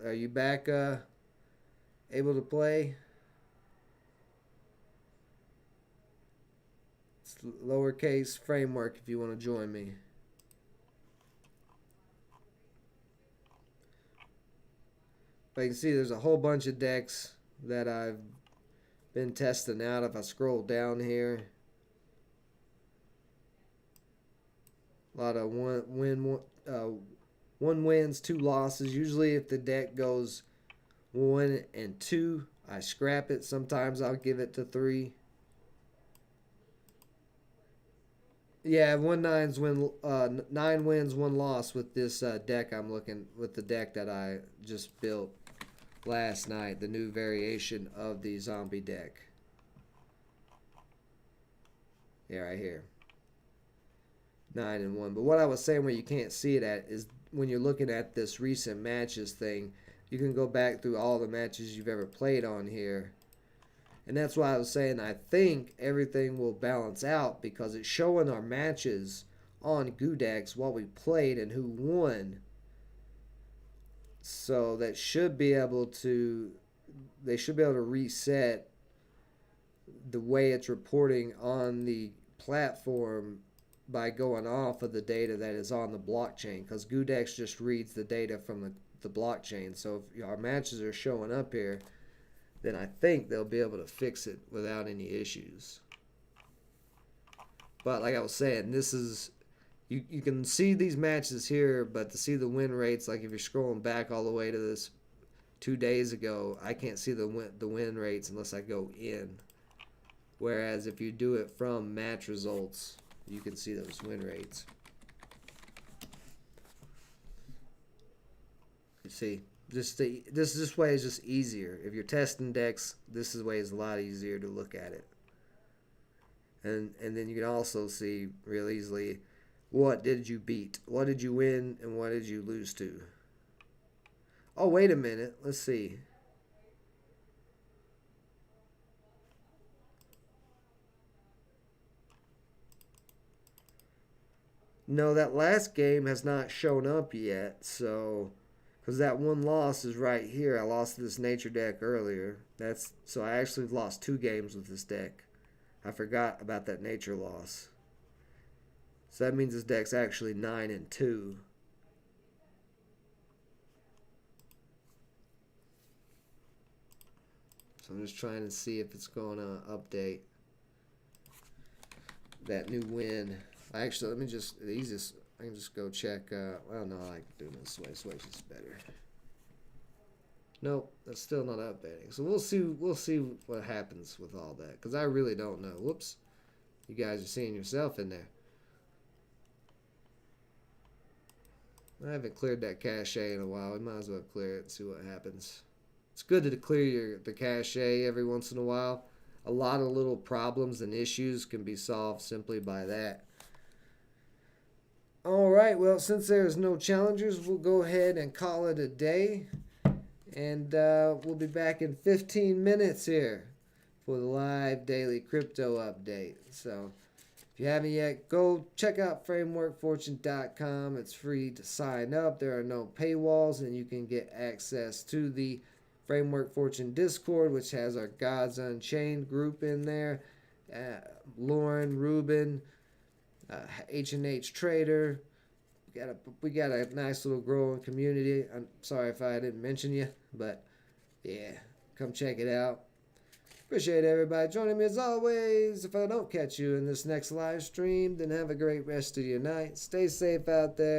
Speaker 1: Are you back able to play? It's lowercase framework if you want to join me. But you can see there's a whole bunch of decks that I've been testing out. If I scroll down here, a lot of one wins, 2 losses. Usually if the deck goes 1 and 2, I scrap it. Sometimes I'll give it to 3. Yeah, 9 wins, 1 loss with this deck. I'm looking with the deck that I just built last night, the new variation of the zombie deck. Yeah, right here. 9 and 1. But what I was saying where you can't see it at is when you're looking at this recent matches thing, you can go back through all the matches you've ever played on here. And that's why I was saying I think everything will balance out because it's showing our matches on Goodex, what we played and who won. So that should be able to, they should be able to reset the way it's reporting on the platform by going off of the data that is on the blockchain, because Goodex just reads the data from the blockchain. So if our matches are showing up here, then I think they'll be able to fix it without any issues. But like I was saying, this is, you can see these matches here, but to see the win rates, like if you're scrolling back all the way to this 2 days ago, I can't see the win rates unless I go in. Whereas if you do it from match results, you can see those win rates. You see, this way is just easier. If you're testing decks, this way is a lot easier to look at it. And then you can also see real easily what did you beat, what did you win, and what did you lose to. Oh, wait a minute. Let's see. No, that last game has not shown up yet, so because that 1 loss is right here. I lost to this nature deck earlier. So I actually lost 2 games with this deck. I forgot about that nature loss. So that means this deck's actually 9 and 2. So I'm just trying to see if it's going to update that new win. Actually, let me just, the easiest, I can just go check, well, no, I like doing it this way. This way's just better. Nope, that's still not updating. So we'll see what happens with all that, because I really don't know. Whoops. You guys are seeing yourself in there. I haven't cleared that cache in a while. We might as well clear it and see what happens. It's good to clear the cache every once in a while. A lot of little problems and issues can be solved simply by that. Alright, well, since there's no challengers, we'll go ahead and call it a day. And we'll be back in 15 minutes here for the live daily crypto update. So if you haven't yet, go check out frameworkfortune.com. It's free to sign up. There are no paywalls, and you can get access to the Framework Fortune Discord, which has our Gods Unchained group in there. Lauren, Ruben, H&H Trader. We got a nice little growing community. I'm sorry if I didn't mention you, but yeah, come check it out. Appreciate everybody joining me as always. If I don't catch you in this next live stream, then have a great rest of your night. Stay safe out there.